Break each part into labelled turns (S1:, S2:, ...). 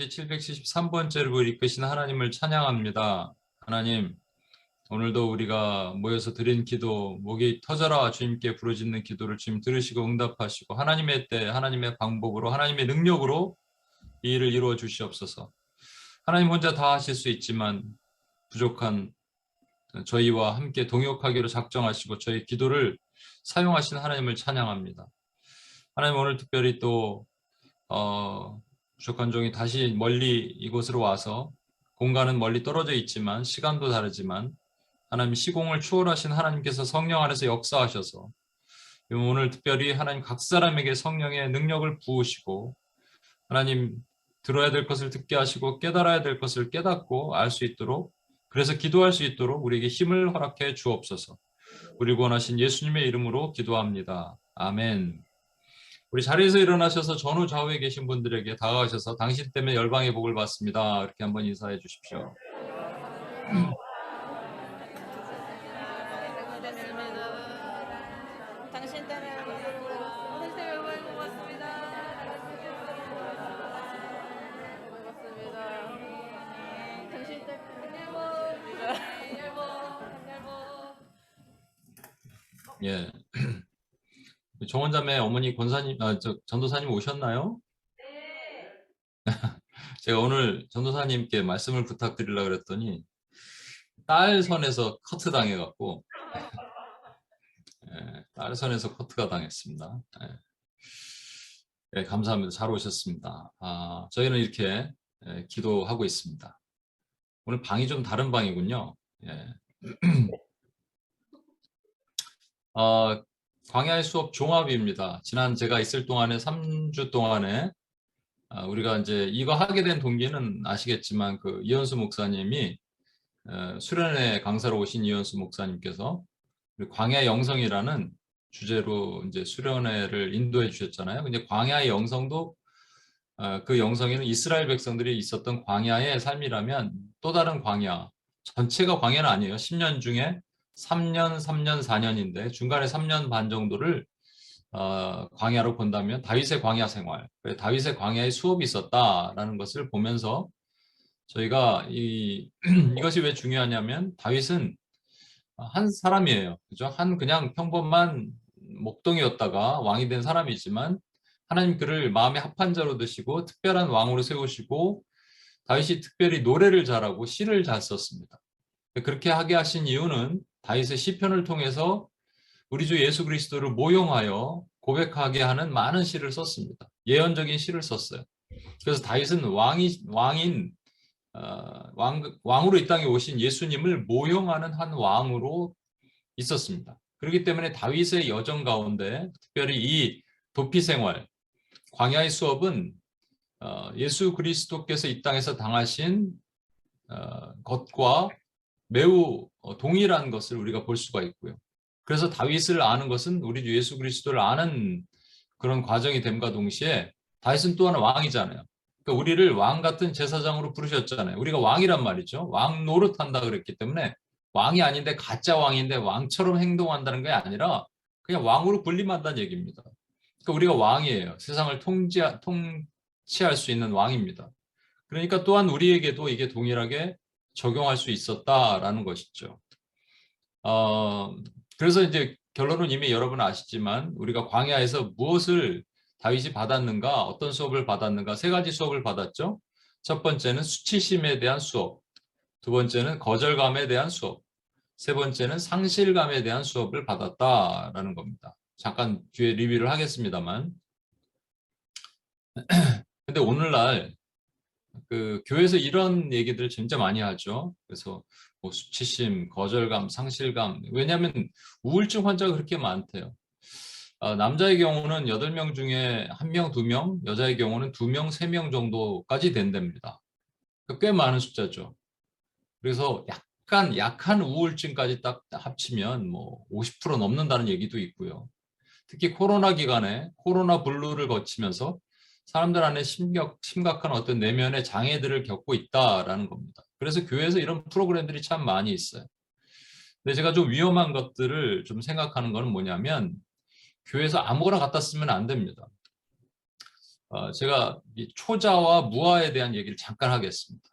S1: 가운데 773번째로 이끄신 하나님을 찬양합니다. 하나님, 오늘도 우리가 모여서 드린 기도, 목이 터져라 주님께 부르짖는 기도를 주님 들으시고 응답하시고 하나님의 때, 하나님의 방법으로, 하나님의 능력으로 이 일을 이루어 주시옵소서. 하나님 혼자 다 하실 수 있지만 부족한 저희와 함께 동역하기로 작정하시고 저희 기도를 사용하신 하나님을 찬양합니다. 하나님, 오늘 특별히 또 부족한 종이 다시 멀리 이곳으로 와서 공간은 멀리 떨어져 있지만 시간도 다르지만 하나님 시공을 추월하신 하나님께서 성령 안에서 역사하셔서 오늘 특별히 하나님 각 사람에게 성령의 능력을 부으시고 하나님 들어야 될 것을 듣게 하시고 깨달아야 될 것을 깨닫고 알 수 있도록, 그래서 기도할 수 있도록 우리에게 힘을 허락해 주옵소서. 우리 구원하신 예수님의 이름으로 기도합니다. 아멘. 우리 자리에서 일어나셔서 전후 좌우에 계신 분들에게 다가가셔서 당신 때문에 열방의 복을 받습니다. 이렇게 한번 인사해 주십시오.
S2: 당신 때문에 열방의 복 받습니다. 당신 때문에
S1: 예. 정원자매 어머니 권사님, 전도사님 오셨나요?
S2: 네.
S1: 제가 오늘 전도사님께 말씀을 부탁드리려고 그랬더니 딸 선에서 커트 당해갖고 딸 선에서 커트가 당했습니다. 감사합니다. 잘 오셨습니다. 저희는 이렇게 기도하고 있습니다. 오늘 방이 좀 다른 방이군요. 광야의 수업 종합입니다. 지난 제가 있을 동안에 3주 동안에 우리가 이제 이거 하게 된 동기는 아시겠지만 그 이현수 목사님이 수련회 강사로 오신 이현수 목사님께서 광야의 영성이라는 주제로 이제 수련회를 인도해 주셨잖아요. 근데 광야의 영성도 그 영성에는 이스라엘 백성들이 있었던 광야의 삶이라면 또 다른 광야, 전체가 광야는 아니에요. 10년 중에 3년, 3년, 4년인데 중간에 3년 반 정도를 광야로 본다면 다윗의 광야 생활, 다윗의 광야의 수업이 있었다라는 것을 보면서 저희가 이것이 왜 중요하냐면 다윗은 한 사람이에요. 그죠? 한 그냥 평범한 목동이었다가 왕이 된 사람이지만 하나님 그를 마음에 합한 자로 드시고 특별한 왕으로 세우시고 다윗이 특별히 노래를 잘하고 시를 잘 썼습니다. 그렇게 하게 하신 이유는 다윗의 시편을 통해서 우리 주 예수 그리스도를 모용하여 고백하게 하는 많은 시를 썼습니다. 예언적인 시를 썼어요. 그래서 다윗은 왕으로 이 땅에 오신 예수님을 모용하는 한 왕으로 있었습니다. 그렇기 때문에 다윗의 여정 가운데 특별히 이 도피 생활, 광야의 수업은 예수 그리스도께서 이 땅에서 당하신 것과 매우 동일한 것을 우리가 볼 수가 있고요. 그래서 다윗을 아는 것은 우리 주 예수 그리스도를 아는 그런 과정이 됨과 동시에 다윗은 또한 왕이잖아요. 그러니까 우리를 왕 같은 제사장으로 부르셨잖아요. 우리가 왕이란 말이죠. 왕 노릇한다 그랬기 때문에 왕이 아닌데 가짜 왕인데 왕처럼 행동한다는 게 아니라 그냥 왕으로 군림한다는 얘기입니다. 그러니까 우리가 왕이에요. 세상을 통치할 수 있는 왕입니다. 그러니까 또한 우리에게도 이게 동일하게 적용할 수 있었다라는 것이죠. 그래서 이제 결론은 이미 여러분 아시지만 우리가 광야에서 무엇을 다윗이 받았는가, 어떤 수업을 받았는가, 세 가지 수업을 받았죠. 첫 번째는 수치심에 대한 수업, 두 번째는 거절감에 대한 수업, 세 번째는 상실감에 대한 수업을 받았다라는 겁니다. 잠깐 뒤에 리뷰를 하겠습니다만. 근데 오늘날 그 교회에서 이런 얘기들 진짜 많이 하죠. 그래서 뭐 수치심, 거절감, 상실감. 왜냐하면 우울증 환자가 그렇게 많대요. 남자의 경우는 8명 중에 1명, 2명, 여자의 경우는 2명, 3명 정도까지 된답니다. 꽤 많은 숫자죠. 그래서 약간 약한 우울증까지 딱 합치면 뭐 50% 넘는다는 얘기도 있고요. 특히 코로나 기간에 코로나 블루를 거치면서 사람들 안에 심각한 어떤 내면의 장애들을 겪고 있다라는 겁니다. 그래서 교회에서 이런 프로그램들이 참 많이 있어요. 근데 제가 좀 위험한 것들을 좀 생각하는 거는 뭐냐면 교회에서 아무거나 갖다 쓰면 안 됩니다. 제가 이 초자와 무아에 대한 얘기를 잠깐 하겠습니다.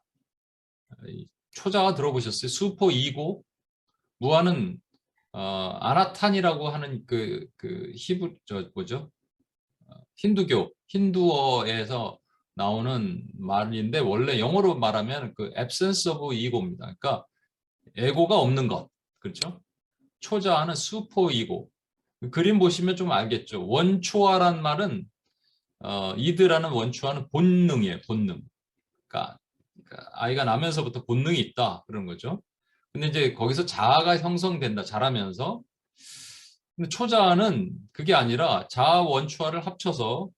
S1: 이 초자와 들어보셨어요? 수포 이고, 무아는 아나탄이라고 하는 그 히브 뭐죠? 힌두어에서 나오는 말인데 원래 영어로 말하면 그 absence of ego입니다. 그러니까 에고가 없는 것, 그렇죠? 초자는 수포 이고. 그림 보시면 좀 알겠죠. 원초아란 말은 이드라는 원초아는 본능이에요. 본능. 그러니까 아이가 나면서부터 본능이 있다 그런 거죠. 근데 이제 거기서 자아가 형성된다 자라면서. 근데 초자아는 그게 아니라 자아 원초아를 합쳐서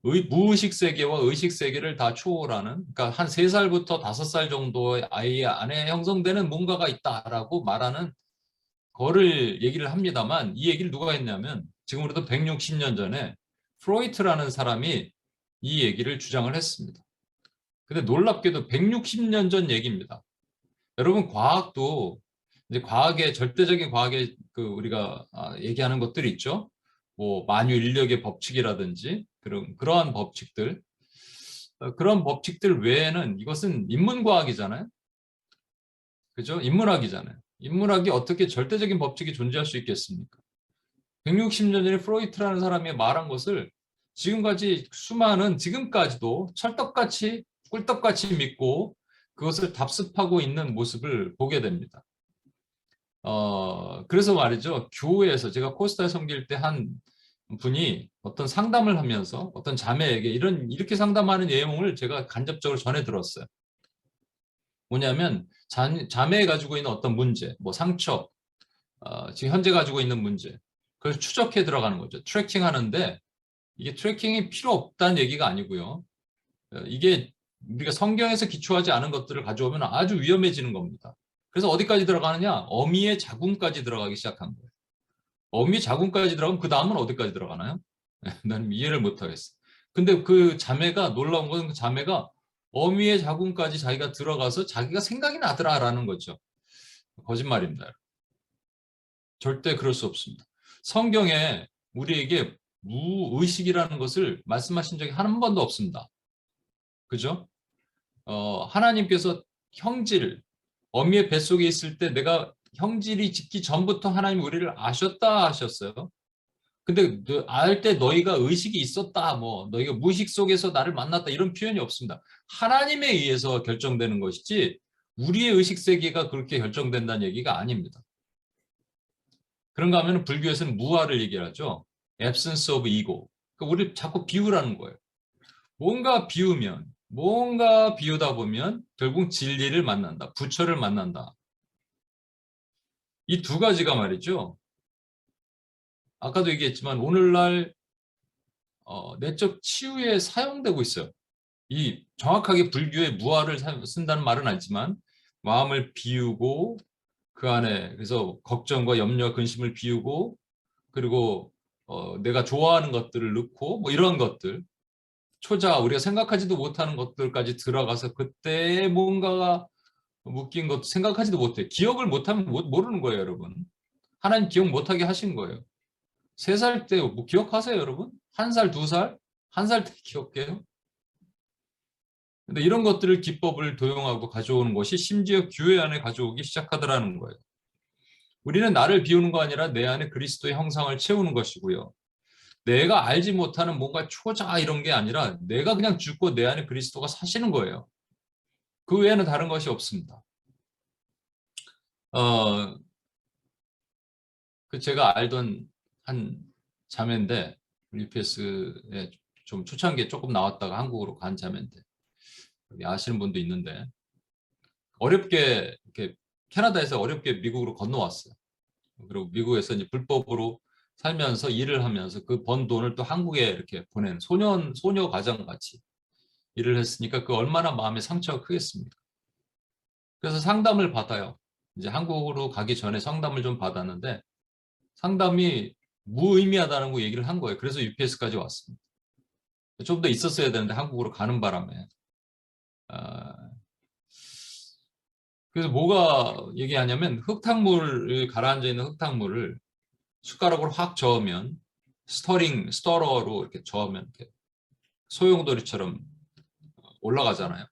S1: 무의식 세계와 의식 세계를 다 초월하는, 그러니까 한 3살부터 5살 정도의 아이 안에 형성되는 뭔가가 있다라고 말하는 거를 얘기를 합니다만, 이 얘기를 누가 했냐면 지금으로부터 160년 전에 프로이트라는 사람이 이 얘기를 주장을 했습니다. 근데 놀랍게도 160년 전 얘기입니다. 여러분, 과학도 이제 과학의 절대적인 과학의 그 우리가 얘기하는 것들이 있죠. 뭐 만유 인력의 법칙이라든지 그러한 법칙들, 그런 법칙들 외에는 이것은 인문과학이잖아요. 그죠? 인문학이잖아요. 인문학이 어떻게 절대적인 법칙이 존재할 수 있겠습니까? 160년 전에 프로이트라는 사람이 말한 것을 지금까지 수많은, 지금까지도 찰떡같이 꿀떡같이 믿고 그것을 답습하고 있는 모습을 보게 됩니다. 그래서 말이죠. 교회에서 제가 코스타에 섬길 때 한 분이 어떤 상담을 하면서 어떤 자매에게 이렇게 상담하는 내용을 제가 간접적으로 전해 들었어요. 뭐냐면 자매에 가지고 있는 어떤 문제, 뭐 상처, 지금 현재 가지고 있는 문제, 그걸 추적해 들어가는 거죠. 트래킹 하는데 이게 트래킹이 필요 없다는 얘기가 아니고요. 이게 우리가 성경에서 기초하지 않은 것들을 가져오면 아주 위험해지는 겁니다. 그래서 어디까지 들어가느냐? 어미의 자궁까지 들어가기 시작한 거예요. 어미 자궁까지 들어가면 그 다음은 어디까지 들어가나요? 나는 이해를 못 하겠어. 근데 그 자매가 놀라운 건 그 자매가 어미의 자궁까지 자기가 들어가서 자기가 생각이 나더라라는 거죠. 거짓말입니다. 절대 그럴 수 없습니다. 성경에 우리에게 무의식이라는 것을 말씀하신 적이 한 번도 없습니다. 그죠? 하나님께서 형질, 어미의 뱃속에 있을 때 내가 형질이 짓기 전부터 하나님 우리를 아셨다 하셨어요. 근데 알 때 너희가 의식이 있었다, 뭐 너희가 무의식 속에서 나를 만났다 이런 표현이 없습니다. 하나님에 의해서 결정되는 것이지 우리의 의식 세계가 그렇게 결정된다는 얘기가 아닙니다. 그런가 하면 불교에서는 무아를 얘기하죠. absence of ego. 그러니까 우리 자꾸 비우라는 거예요. 뭔가 비우다 보면 결국 진리를 만난다. 부처를 만난다. 이 두 가지가 말이죠. 아까도 얘기했지만 오늘날 내적 치유에 사용되고 있어요. 이 정확하게 불교의 무아를 쓴다는 말은 아니지만 마음을 비우고 그 안에 그래서 걱정과 염려, 근심을 비우고 그리고 내가 좋아하는 것들을 넣고 뭐 이런 것들 초자 우리가 생각하지도 못하는 것들까지 들어가서 그때 뭔가가 묶인 것도 생각하지도 못해. 기억을 못하면 모르는 거예요, 여러분. 하나님 기억 못하게 하신 거예요. 3살 때 뭐 기억하세요, 여러분? 1살, 2살? 1살 때 기억해요? 근데 이런 것들을 기법을 도용하고 가져오는 것이 심지어 교회 안에 가져오기 시작하더라는 거예요. 우리는 나를 비우는 거 아니라 내 안에 그리스도의 형상을 채우는 것이고요. 내가 알지 못하는 뭔가 초자 이런 게 아니라 내가 그냥 죽고 내 안에 그리스도가 사시는 거예요. 그 외에는 다른 것이 없습니다. 어, 그 제가 알던 한 자매인데 UPS에 좀 초창기에 조금 나왔다가 한국으로 간 자매인데 여기 아시는 분도 있는데 어렵게 이렇게 캐나다에서 어렵게 미국으로 건너왔어요. 그리고 미국에서 이제 불법으로 살면서 일을 하면서 그 번 돈을 또 한국에 이렇게 보낸 소녀 가정 같이 일을 했으니까 그 얼마나 마음의 상처가 크겠습니까? 그래서 상담을 받아요. 이제 한국으로 가기 전에 상담을 좀 받았는데 상담이 무의미하다는 거 얘기를 한 거예요. 그래서 UPS까지 왔습니다. 좀 더 있었어야 되는데 한국으로 가는 바람에. 그래서 뭐가 얘기하냐면 흙탕물을 가라앉아 있는 흙탕물을 숟가락으로 확 저으면 스터러로 이렇게 저으면 이렇게 소용돌이처럼 올라가잖아요.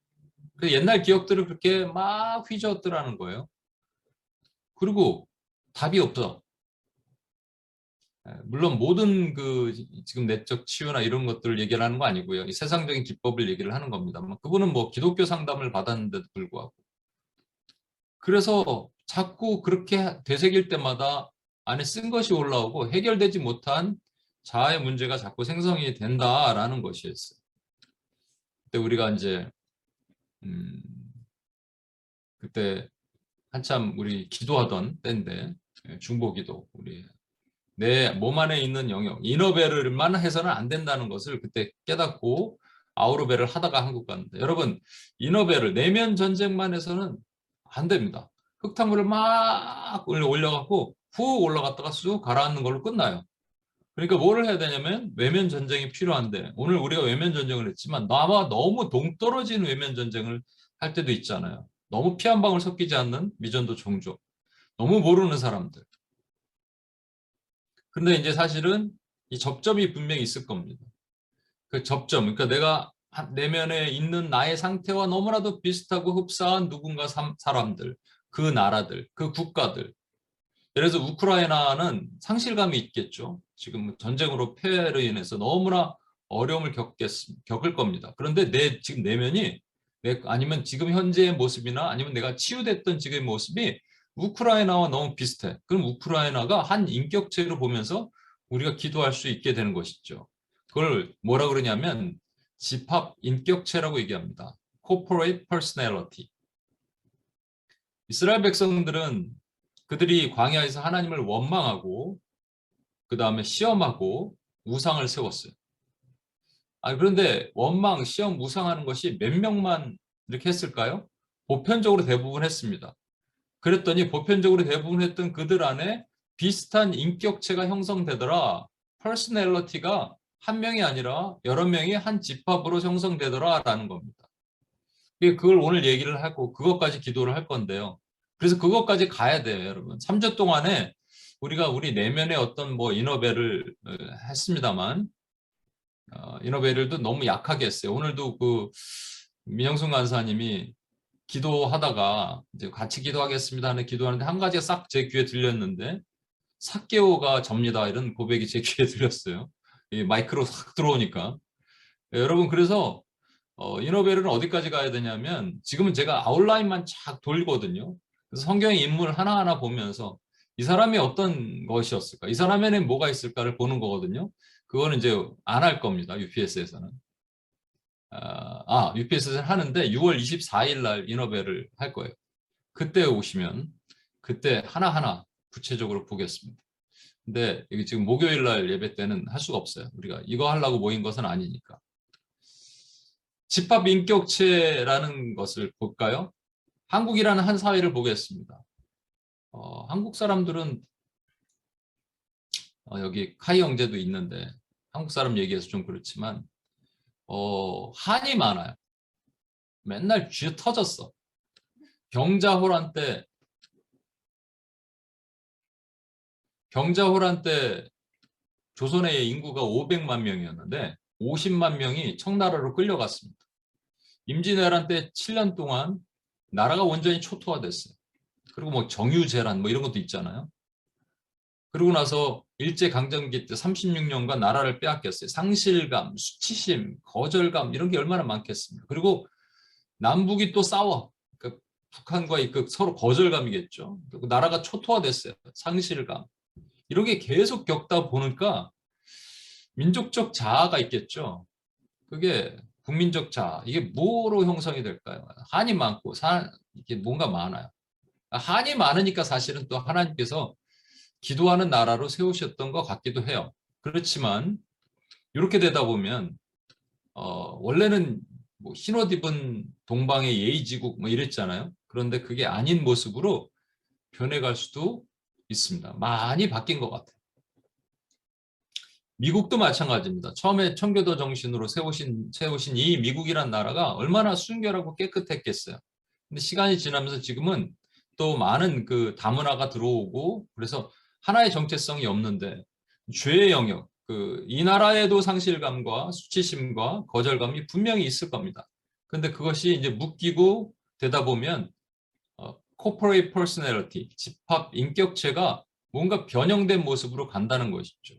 S1: 그 옛날 기억들을 그렇게 막 휘저었더라는 거예요. 그리고 답이 없어. 물론 모든 그 지금 내적 치유나 이런 것들을 얘기를 하는 거 아니고요. 이 세상적인 기법을 얘기를 하는 겁니다. 그분은 뭐 기독교 상담을 받았는데도 불구하고. 그래서 자꾸 그렇게 되새길 때마다 안에 쓴 것이 올라오고 해결되지 못한 자아의 문제가 자꾸 생성이 된다라는 것이었어요. 그때 우리가 이제 음, 그때 한참 우리 기도하던 때인데 중보기도 우리 내 몸 안에 있는 영역 이너벨만 해서는 안 된다는 것을 그때 깨닫고 아우로벨을 하다가 한국 갔는데 여러분 이너벨을 내면 전쟁만 해서는 안 됩니다. 흙탕물을 막 올려갖고 훅 올라갔다가 쑥 가라앉는 걸로 끝나요. 그러니까 뭐를 해야 되냐면 외면 전쟁이 필요한데 오늘 우리가 외면 전쟁을 했지만 나와 너무 동떨어진 외면 전쟁을 할 때도 있잖아요. 너무 피 한 방울 섞이지 않는 미전도 종족, 너무 모르는 사람들. 근데 이제 사실은 이 접점이 분명히 있을 겁니다. 그 접점, 그러니까 내가 내면에 있는 나의 상태와 너무나도 비슷하고 흡사한 누군가 사람들, 그 나라들, 그 국가들. 예를 들어서 우크라이나는 상실감이 있겠죠. 지금 전쟁으로 폐해로 인해서 너무나 어려움을 겪을 겁니다. 그런데 내 지금 내면이 아니면 지금 현재의 모습이나 아니면 내가 치유됐던 지금의 모습이 우크라이나와 너무 비슷해. 그럼 우크라이나가 한 인격체로 보면서 우리가 기도할 수 있게 되는 것이죠. 그걸 뭐라 그러냐면 집합 인격체라고 얘기합니다. Corporate Personality. 이스라엘 백성들은 그들이 광야에서 하나님을 원망하고 그 다음에 시험하고 우상을 세웠어요. 그런데 원망, 시험, 우상하는 것이 몇 명만 이렇게 했을까요? 보편적으로 대부분 했습니다. 그랬더니 보편적으로 대부분 했던 그들 안에 비슷한 인격체가 형성되더라. 퍼스널리티가 한 명이 아니라 여러 명이 한 집합으로 형성되더라라는 겁니다. 그걸 오늘 얘기를 하고 그것까지 기도를 할 건데요. 그래서 그것까지 가야 돼요, 여러분. 3주 동안에 우리가 우리 내면의 어떤 뭐 이너벨을 했습니다만 이너벨도 너무 약하게 했어요. 오늘도 그 민영순 간사님이 기도하다가 이제 같이 기도하겠습니다 하는 기도하는데 한 가지가 싹 제 귀에 들렸는데 사개오가 접니다 이런 고백이 제 귀에 들렸어요. 이 마이크로 싹 들어오니까 여러분 그래서 이너벨은 어디까지 가야 되냐면 지금은 제가 아웃라인만 쫙 돌거든요. 그래서 성경의 인물 하나하나 보면서 이 사람이 어떤 것이었을까? 이 사람 에는 뭐가 있을까를 보는 거거든요. 그거는 이제 안 할 겁니다. UPS에서는. UPS에서는 하는데 6월 24일 날 이너벨을 할 거예요. 그때 오시면 그때 하나하나 구체적으로 보겠습니다. 근데 여기 지금 목요일 날 예배 때는 할 수가 없어요. 우리가 이거 하려고 모인 것은 아니니까. 집합 인격체라는 것을 볼까요? 한국이라는 한 사회를 보겠습니다. 한국 사람들은 여기 카이 형제도 있는데 한국 사람 얘기해서 좀 그렇지만 한이 많아요. 맨날 쥐 터졌어. 병자호란 때 조선의 인구가 500만 명이었는데 50만 명이 청나라로 끌려갔습니다. 임진왜란 때 7년 동안 나라가 완전히 초토화됐어요. 그리고 뭐 정유재란 뭐 이런 것도 있잖아요. 그러고 나서 일제강점기 때 36년간 나라를 빼앗겼어요. 상실감, 수치심, 거절감 이런 게 얼마나 많겠습니까? 그리고 남북이 또 싸워. 그러니까 북한과 서로 거절감이겠죠. 나라가 초토화됐어요. 상실감. 이런 게 계속 겪다 보니까 민족적 자아가 있겠죠. 그게 국민적 자아. 이게 뭐로 형성이 될까요? 한이 많고 이게 뭔가 많아요. 한이 많으니까 사실은 또 하나님께서 기도하는 나라로 세우셨던 것 같기도 해요. 그렇지만 이렇게 되다 보면 원래는 뭐 흰옷 입은 동방의 예의지국 뭐 이랬잖아요. 그런데 그게 아닌 모습으로 변해갈 수도 있습니다. 많이 바뀐 것 같아요. 미국도 마찬가지입니다. 처음에 청교도 정신으로 세우신 이 미국이란 나라가 얼마나 순결하고 깨끗했겠어요. 근데 시간이 지나면서 지금은 또 많은 그 다문화가 들어오고 그래서 하나의 정체성이 없는데 죄의 영역, 이 나라에도 상실감과 수치심과 거절감이 분명히 있을 겁니다. 근데 그것이 이제 묶이고 되다 보면 corporate personality, 집합 인격체가 뭔가 변형된 모습으로 간다는 것이죠.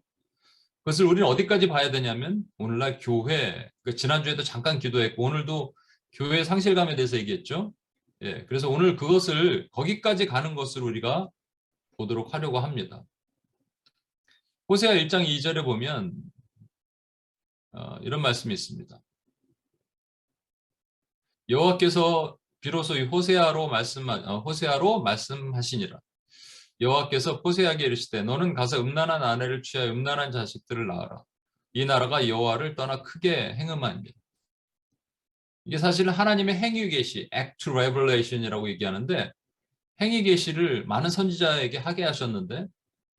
S1: 그것을 우리는 어디까지 봐야 되냐면 오늘날 교회, 지난주에도 잠깐 기도했고 오늘도 교회 상실감에 대해서 얘기했죠. 예, 그래서 오늘 그것을 거기까지 가는 것을 우리가 보도록 하려고 합니다. 호세아 1장 2절에 보면 이런 말씀이 있습니다. 여호와께서 비로소 이 호세아로 말씀하시니라. 여호와께서 호세아에게 이르시되 너는 가서 음란한 아내를 취하여 음란한 자식들을 낳아라. 이 나라가 여호와를 떠나 크게 행음하니라. 이게 사실은 하나님의 행위 계시, act revelation이라고 얘기하는데 행위 계시를 많은 선지자에게 하게 하셨는데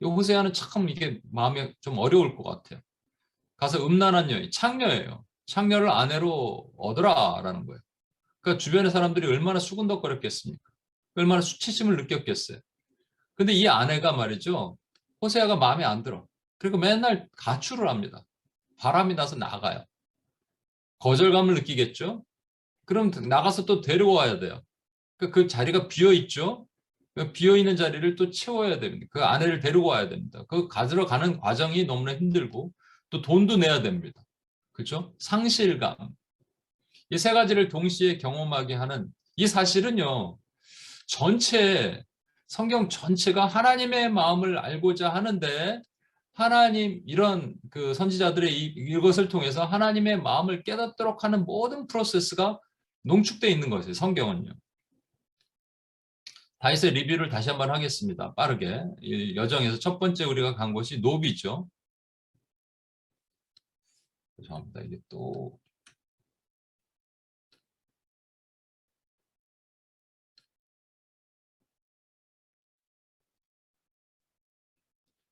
S1: 이 호세아는 참 이게 마음이 좀 어려울 것 같아요. 가서 음란한 여인, 창녀예요. 창녀를 아내로 얻으라라는 거예요. 그러니까 주변의 사람들이 얼마나 수군덕거렸겠습니까? 얼마나 수치심을 느꼈겠어요. 근데 이 아내가 말이죠. 호세아가 마음에 안 들어. 그리고 맨날 가출을 합니다. 바람이 나서 나가요. 거절감을 느끼겠죠? 그럼 나가서 또 데려와야 돼요. 그 자리가 비어 있죠? 비어 있는 자리를 또 채워야 됩니다. 그 아내를 데리고 와야 됩니다. 그 가지러 가는 과정이 너무나 힘들고 또 돈도 내야 됩니다. 그렇죠? 상실감. 이 세 가지를 동시에 경험하게 하는 이 사실은요. 성경 전체가 하나님의 마음을 알고자 하는데 하나님 이런 그 선지자들의 이것을 통해서 하나님의 마음을 깨닫도록 하는 모든 프로세스가 농축되어 있는 것이에요. 성경은요. 다윗의 리뷰를 다시 한번 하겠습니다. 빠르게. 이 여정에서 첫 번째 우리가 간 곳이 노비죠. 죄송합니다. 이게 또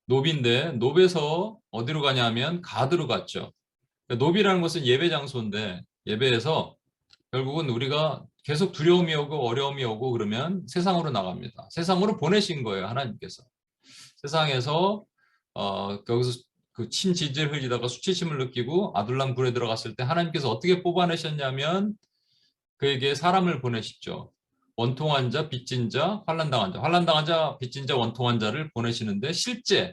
S1: 노비인데 노비에서 어디로 가냐면 가드로 갔죠. 노비라는 것은 예배 장소인데 예배에서 결국은 우리가 계속 두려움이 오고 어려움이 오고 그러면 세상으로 나갑니다. 세상으로 보내신 거예요. 하나님께서. 세상에서 거기서 그 침지질 흘리다가 수치심을 느끼고 아둘람 굴에 들어갔을 때 하나님께서 어떻게 뽑아내셨냐면 그에게 사람을 보내시죠. 원통한 자, 빚진 자, 환난당한 자. 환난당한 자, 빚진 자, 원통한 자를 보내시는데 실제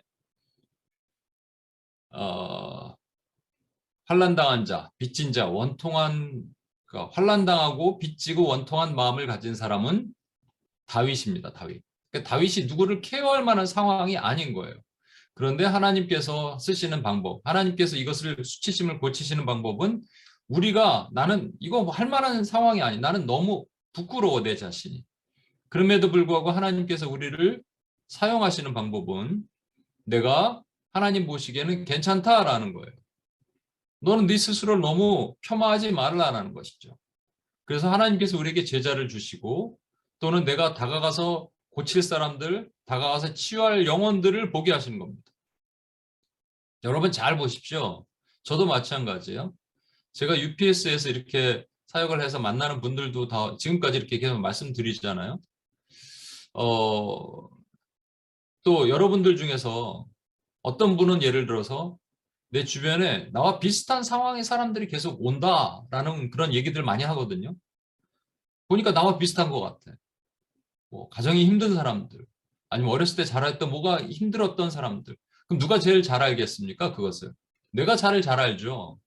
S1: 환난당한 자, 빚진 자, 그러니까 환난당하고 빚지고 원통한 마음을 가진 사람은 다윗입니다. 다윗. 그러니까 다윗이 누구를 케어할 만한 상황이 아닌 거예요. 그런데 하나님께서 쓰시는 방법, 하나님께서 이것을 수치심을 고치시는 방법은 나는 이거 할 만한 상황이 아니, 나는 너무 부끄러워 내 자신이. 그럼에도 불구하고 하나님께서 우리를 사용하시는 방법은 내가 하나님 보시기에는 괜찮다라는 거예요. 너는 네 스스로를 너무 폄하하지 말라는 것이죠. 그래서 하나님께서 우리에게 제자를 주시고 또는 내가 다가가서 고칠 사람들, 다가가서 치유할 영혼들을 보게 하시는 겁니다. 여러분 잘 보십시오. 저도 마찬가지예요. 제가 UPS에서 이렇게 사역을 해서 만나는 분들도 다 지금까지 이렇게 계속 말씀드리잖아요. 또 여러분들 중에서 어떤 분은 예를 들어서 내 주변에 나와 비슷한 상황의 사람들이 계속 온다라는 그런 얘기들 많이 하거든요. 보니까 나와 비슷한 것 같아. 뭐 가정이 힘든 사람들, 아니면 어렸을 때 자랐던 뭐가 힘들었던 사람들. 그럼 누가 제일 잘 알겠습니까? 그것을. 내가 잘 알죠.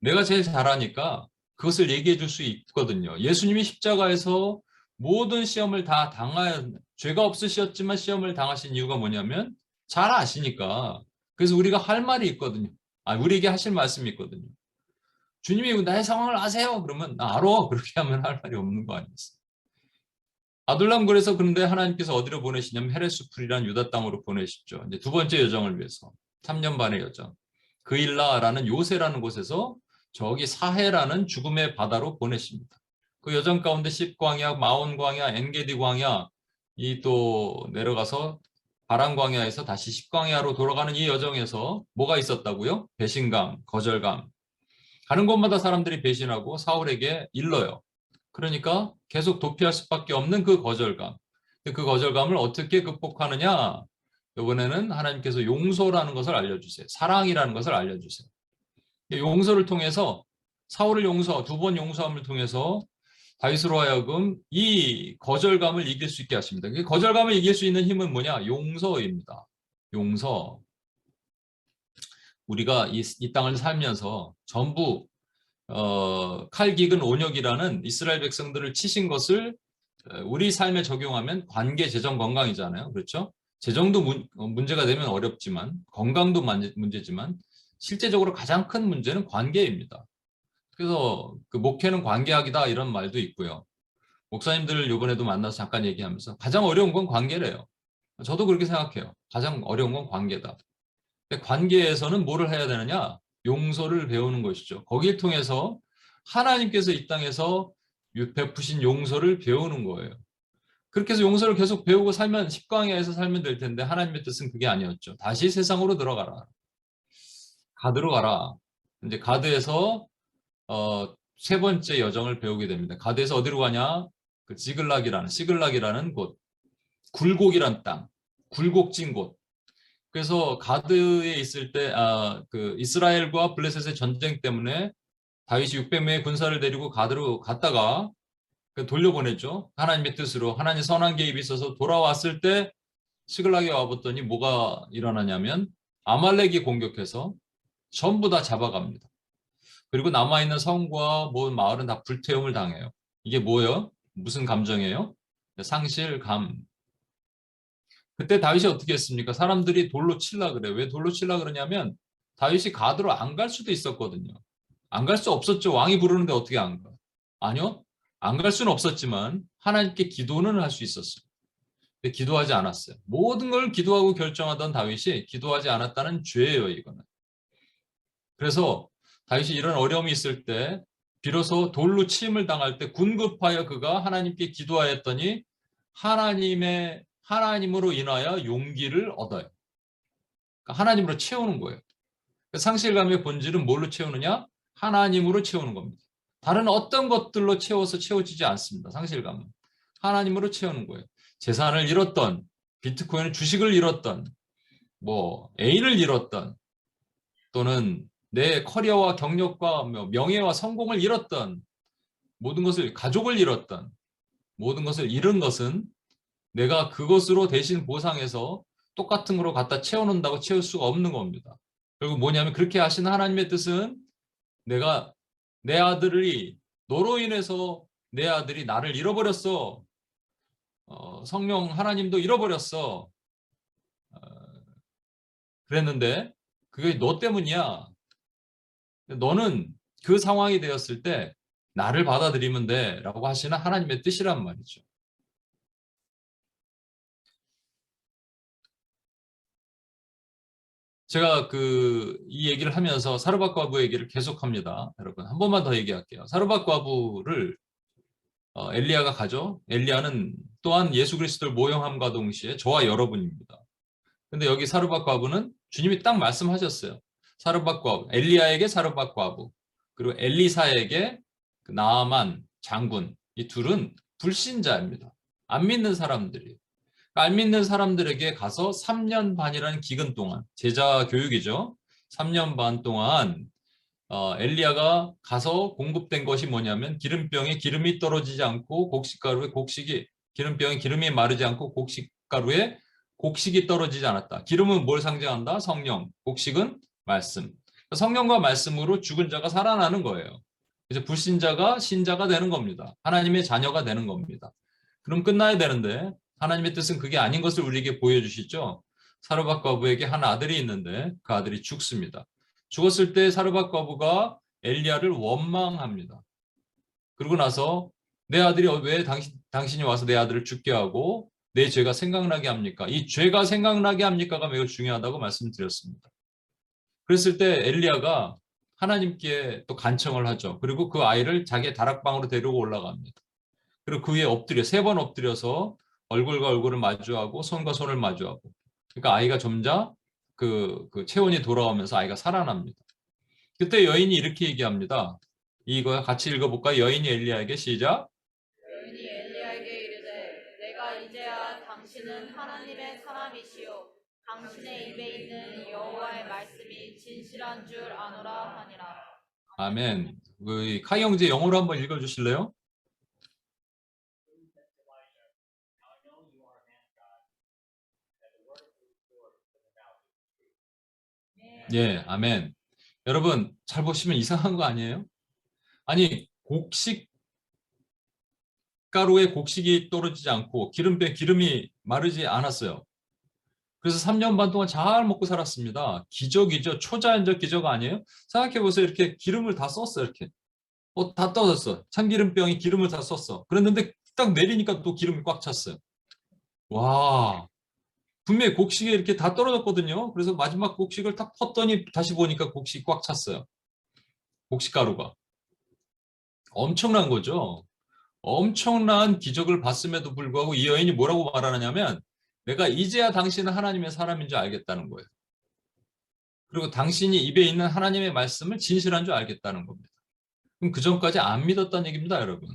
S1: 내가 제일 잘하니까 그것을 얘기해 줄 수 있거든요. 예수님이 십자가에서 모든 시험을 다 죄가 없으셨지만 시험을 당하신 이유가 뭐냐면 잘 아시니까. 그래서 우리가 할 말이 있거든요. 우리에게 하실 말씀이 있거든요. 주님이 나의 상황을 아세요? 그러면 나 알아. 그렇게 하면 할 말이 없는 거 아니겠어요? 아둘람굴에서 그런데 하나님께서 어디로 보내시냐면 헤레스풀이라는 유다 땅으로 보내시죠. 이제 두 번째 여정을 위해서 3년 반의 여정. 그일라라는 요새라는 곳에서 저기 사해라는 죽음의 바다로 보내십니다. 그 여정 가운데 십광야, 마온광야, 엔게디 광야 이 또 내려가서 바란 광야에서 다시 십광야로 돌아가는 이 여정에서 뭐가 있었다고요? 배신감, 거절감. 가는 곳마다 사람들이 배신하고 사울에게 일러요. 그러니까 계속 도피할 수밖에 없는 그 거절감. 그 거절감을 어떻게 극복하느냐? 이번에는 하나님께서 용서라는 것을 알려주세요. 사랑이라는 것을 알려주세요. 용서를 통해서 사울을 두 번 용서함을 통해서 다윗으로 하여금 이 거절감을 이길 수 있게 하십니다. 그 거절감을 이길 수 있는 힘은 뭐냐? 용서입니다. 용서. 우리가 이 땅을 살면서 전부 칼기근 온역이라는 이스라엘 백성들을 치신 것을 우리 삶에 적용하면 관계, 재정, 건강이잖아요. 그렇죠? 재정도 문제가 되면 어렵지만 건강도 문제지만 실제적으로 가장 큰 문제는 관계입니다. 그래서 그 목회는 관계학이다 이런 말도 있고요. 목사님들 이번에도 만나서 잠깐 얘기하면서 가장 어려운 건 관계래요. 저도 그렇게 생각해요. 가장 어려운 건 관계다. 근데 관계에서는 뭐를 해야 되느냐? 용서를 배우는 것이죠. 거기를 통해서 하나님께서 이 땅에서 베푸신 용서를 배우는 거예요. 그렇게 해서 용서를 계속 배우고 살면 십광야에서 살면 될 텐데 하나님의 뜻은 그게 아니었죠. 다시 세상으로 들어가라. 가드로 가라. 이제 가드에서 세 번째 여정을 배우게 됩니다. 가드에서 어디로 가냐? 그 시글락이라는 곳, 굴곡이란 땅, 굴곡진 곳. 그래서 가드에 있을 때, 그 이스라엘과 블레셋의 전쟁 때문에 다윗이 600명의 군사를 데리고 가드로 갔다가 돌려보냈죠. 하나님의 뜻으로 하나님 선한 개입이 있어서 돌아왔을 때 시글락에 와봤더니 뭐가 일어나냐면 아말렉이 공격해서 전부 다 잡아갑니다. 그리고 남아있는 성과 뭐 마을은 다 불태움을 당해요. 이게 뭐예요? 무슨 감정이에요? 상실감. 그때 다윗이 어떻게 했습니까? 사람들이 돌로 칠라 그래요. 왜 돌로 칠라 그러냐면 다윗이 가드로 안 갈 수도 있었거든요. 안 갈 수 없었죠. 왕이 부르는데 어떻게 안 가? 아니요. 안 갈 수는 없었지만 하나님께 기도는 할 수 있었어요. 근데 기도하지 않았어요. 모든 걸 기도하고 결정하던 다윗이 기도하지 않았다는 죄예요, 이거는. 그래서 다윗이 이런 어려움이 있을 때 비로소 돌로 치임을 당할 때 군급하여 그가 하나님께 기도하였더니 하나님으로 인하여 용기를 얻어요. 그러니까 하나님으로 채우는 거예요. 그러니까 상실감의 본질은 뭘로 채우느냐? 하나님으로 채우는 겁니다. 다른 어떤 것들로 채워지지 않습니다. 상실감은. 하나님으로 채우는 거예요. 재산을 잃었던, 비트코인 주식을 잃었던, 뭐 애인을 잃었던, 또는 내 커리어와 경력과 명예와 성공을 잃었던, 모든 것을 가족을 잃었던, 모든 것을 잃은 것은 내가 그것으로 대신 보상해서 똑같은 거로 갖다 채워놓는다고 채울 수가 없는 겁니다. 결국 뭐냐면 그렇게 하신 하나님의 뜻은 내가 내 아들이 너로 인해서 내 아들이 나를 잃어버렸어. 성령 하나님도 잃어버렸어. 어, 그랬는데 그게 너 때문이야. 너는 그 상황이 되었을 때 나를 받아들이면 돼 라고 하시는 하나님의 뜻이란 말이죠. 제가 이 얘기를 하면서 사르밧 과부 얘기를 계속합니다. 여러분 한 번만 더 얘기할게요. 사르밧 과부를 엘리야가 가죠. 엘리야는 또한 예수 그리스도를 모형함과 동시에 저와 여러분입니다. 근데 여기 사르밧 과부는 주님이 딱 말씀하셨어요. 사르밧 과부, 엘리야에게 사르밧 과부, 그리고 엘리사에게 그 나아만 장군, 이 둘은 불신자입니다. 안 믿는 사람들이. 안 믿는 사람들에게 가서 3년 반이라는 기간 동안, 제자 교육이죠. 3년 반 동안 엘리야가 가서 공급된 것이 뭐냐면 기름병에 기름이 떨어지지 않고 기름병에 기름이 마르지 않고 곡식가루에 곡식이 떨어지지 않았다. 기름은 뭘 상징한다? 성령. 곡식은 말씀. 성령과 말씀으로 죽은 자가 살아나는 거예요. 이제 불신자가 신자가 되는 겁니다. 하나님의 자녀가 되는 겁니다. 그럼 끝나야 되는데 하나님의 뜻은 그게 아닌 것을 우리에게 보여주시죠. 사르밧 과부에게 한 아들이 있는데 그 아들이 죽습니다. 죽었을 때 사르밧 과부가 엘리야를 원망합니다. 그러고 나서 내 아들이 왜 당신이 와서 내 아들을 죽게 하고 내 죄가 생각나게 합니까? 이 죄가 생각나게 합니까가 매우 중요하다고 말씀드렸습니다. 그랬을 때 엘리야가 하나님께 또 간청을 하죠. 그리고 그 아이를 자기의 다락방으로 데리고 올라갑니다. 그리고 그 위에 엎드려 3번 엎드려서 얼굴과 얼굴을 마주하고 손과 손을 마주하고 그러니까 아이가 점자 그 체온이 돌아오면서 아이가 살아납니다. 그때 여인이 이렇게 얘기합니다. 이거 같이 읽어볼까요? 여인이 엘리야에게 시작.
S2: 여인이 엘리야에게 이르되 내가 이제야 당신은 하나님의 사람이시요 당신의 입에 있는 여호와의 말씀이 진실한 줄 아노라 하니라.
S1: 아멘. 카이 형제 영어로 한번 읽어주실래요? 예, 아멘. 여러분 잘 보시면 이상한 거 아니에요? 아니 곡식 가루에 곡식이 떨어지지 않고 기름에 기름이 마르지 않았어요. 그래서 3년 반 동안 잘 먹고 살았습니다. 기적이죠. 초자연적 기적 아니에요? 생각해 보세요. 이렇게 기름을 다 썼어. 이렇게. 다 떨어졌어. 참기름병이 기름을 다 썼어. 그랬는데 딱 내리니까 또 기름이 꽉 찼어요. 와, 분명히 곡식이 이렇게 다 떨어졌거든요. 그래서 마지막 곡식을 딱 펐더니 다시 보니까 곡식이 꽉 찼어요. 곡식가루가. 엄청난 거죠. 엄청난 기적을 봤음에도 불구하고 이 여인이 뭐라고 말하느냐면 내가 이제야 당신은 하나님의 사람인 줄 알겠다는 거예요. 그리고 당신이 입에 있는 하나님의 말씀을 진실한 줄 알겠다는 겁니다. 그럼 그 전까지 안 믿었다는 얘기입니다, 여러분.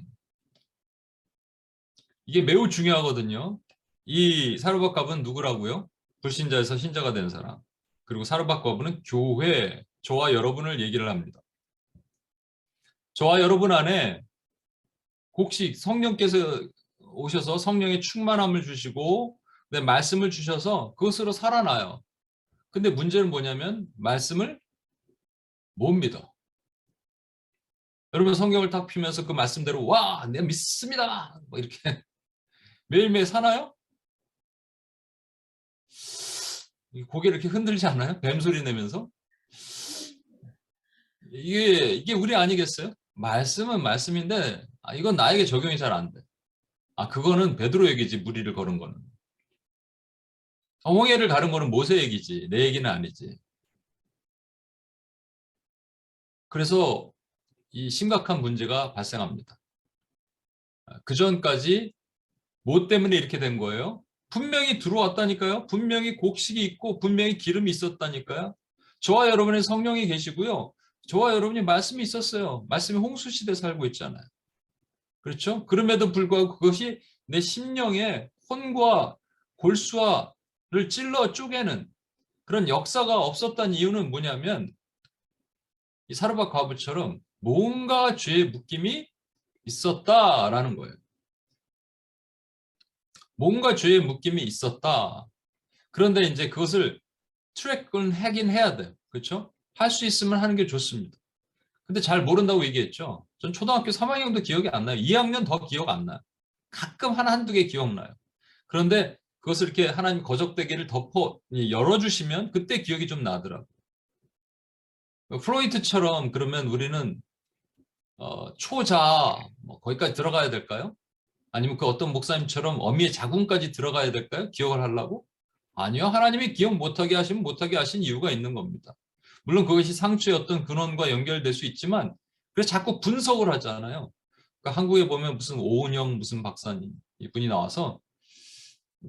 S1: 이게 매우 중요하거든요. 이 사르밧갑은 누구라고요? 불신자에서 신자가 된 사람. 그리고 사르밧갑은 교회, 저와 여러분을 얘기를 합니다. 저와 여러분 안에 혹시 성령께서 오셔서 성령의 충만함을 주시고 말씀을 주셔서 그것으로 살아나요. 근데 문제는 뭐냐면 말씀을 못 믿어. 여러분 성경을 딱 피면서 그 말씀대로 와, 내가 믿습니다. 뭐 이렇게 매일매일 사나요? 고개를 이렇게 흔들지 않아요? 뱀소리 내면서? 이게 우리 아니겠어요? 말씀은 말씀인데 이건 나에게 적용이 잘 안 돼. 그거는 베드로 얘기지, 무리를 걸은 거는. 홍해를 가른 거는 모세 얘기지, 내 얘기는 아니지. 그래서 이 심각한 문제가 발생합니다. 그 전까지 뭐 때문에 이렇게 된 거예요? 분명히 들어왔다니까요. 분명히 곡식이 있고 분명히 기름이 있었다니까요. 저와 여러분의 성령이 계시고요. 저와 여러분이 말씀이 있었어요. 말씀이 홍수 시대 살고 있잖아요. 그렇죠? 그럼에도 불구하고 그것이 내 심령에 혼과 골수와를 찔러 쪼개는 그런 역사가 없었다는 이유는 뭐냐면 이 사르밧 과부처럼 뭔가 죄의 묶임이 있었다라는 거예요. 뭔가 죄의 묶임이 있었다. 그런데 이제 그것을 트랙을 하긴 해야 돼요. 그렇죠? 할 수 있으면 하는 게 좋습니다. 근데 잘 모른다고 얘기했죠. 전 초등학교 3학년도 기억이 안 나요. 2학년 더 기억 안 나요. 가끔 한두 개 기억나요. 그런데 그것을 이렇게 하나님 거적대기를 덮어 열어주시면 그때 기억이 좀 나더라고요. 프로이트처럼 그러면 우리는 초자 거기까지 들어가야 될까요? 아니면 그 어떤 목사님처럼 어미의 자궁까지 들어가야 될까요? 기억을 하려고? 아니요. 하나님이 기억 못하게 하시면 못하게 하신 이유가 있는 겁니다. 물론 그것이 상처의 어떤 근원과 연결될 수 있지만 그래서 자꾸 분석을 하잖아요. 그러니까 한국에 보면 무슨 오은영 무슨 박사님 이분이 나와서